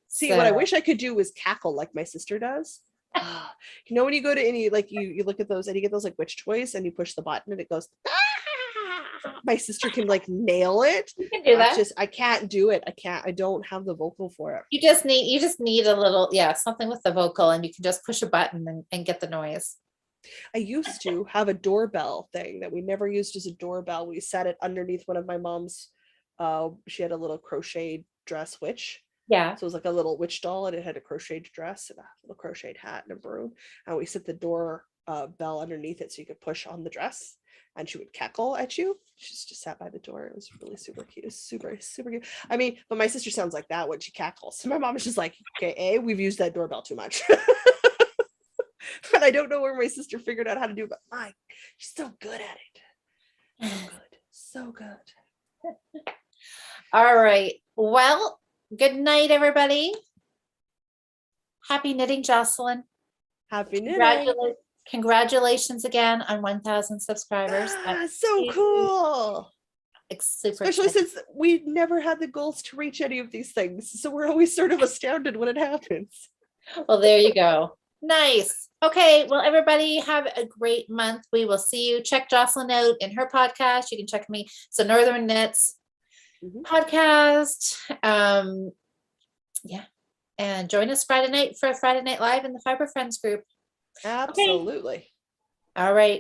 See, what I wish I could do is cackle like my sister does. You know, when you go to any, like you look at those and you get those like witch toys and you push the button and it goes, my sister can like nail it. You can do that. I can't do it. I don't have the vocal for it. You just need a little, something with the vocal, and you can just push a button and get the noise. I used to have a doorbell thing that we never used as a doorbell. We set it underneath one of my mom's, she had a little crocheted dress witch. Yeah. So it was like a little witch doll, and it had a crocheted dress and a little crocheted hat and a broom. And we set the door bell underneath it so you could push on the dress, and she would cackle at you. She's just sat by the door. It was really super cute. It was super, super cute. I mean, but my sister sounds like that when she cackles. So my mom is just like, okay, we've used that doorbell too much. But I don't know where my sister figured out how to do it, but she's so good at it. So good. All right. Well, good night, everybody. Happy knitting, Jocelyn. Happy knitting. Congratulations again on 1,000 subscribers. That's so cool. Especially since we never had the goals to reach any of these things. So we're always sort of astounded when it happens. Well, there you go. Nice. Okay. Well, everybody have a great month. We will see you. Check Jocelyn out in her podcast. You can check me. So Northern Knits podcast. And join us Friday night for a Friday Night Live in the Fiber Friends group. Absolutely. Okay. All right.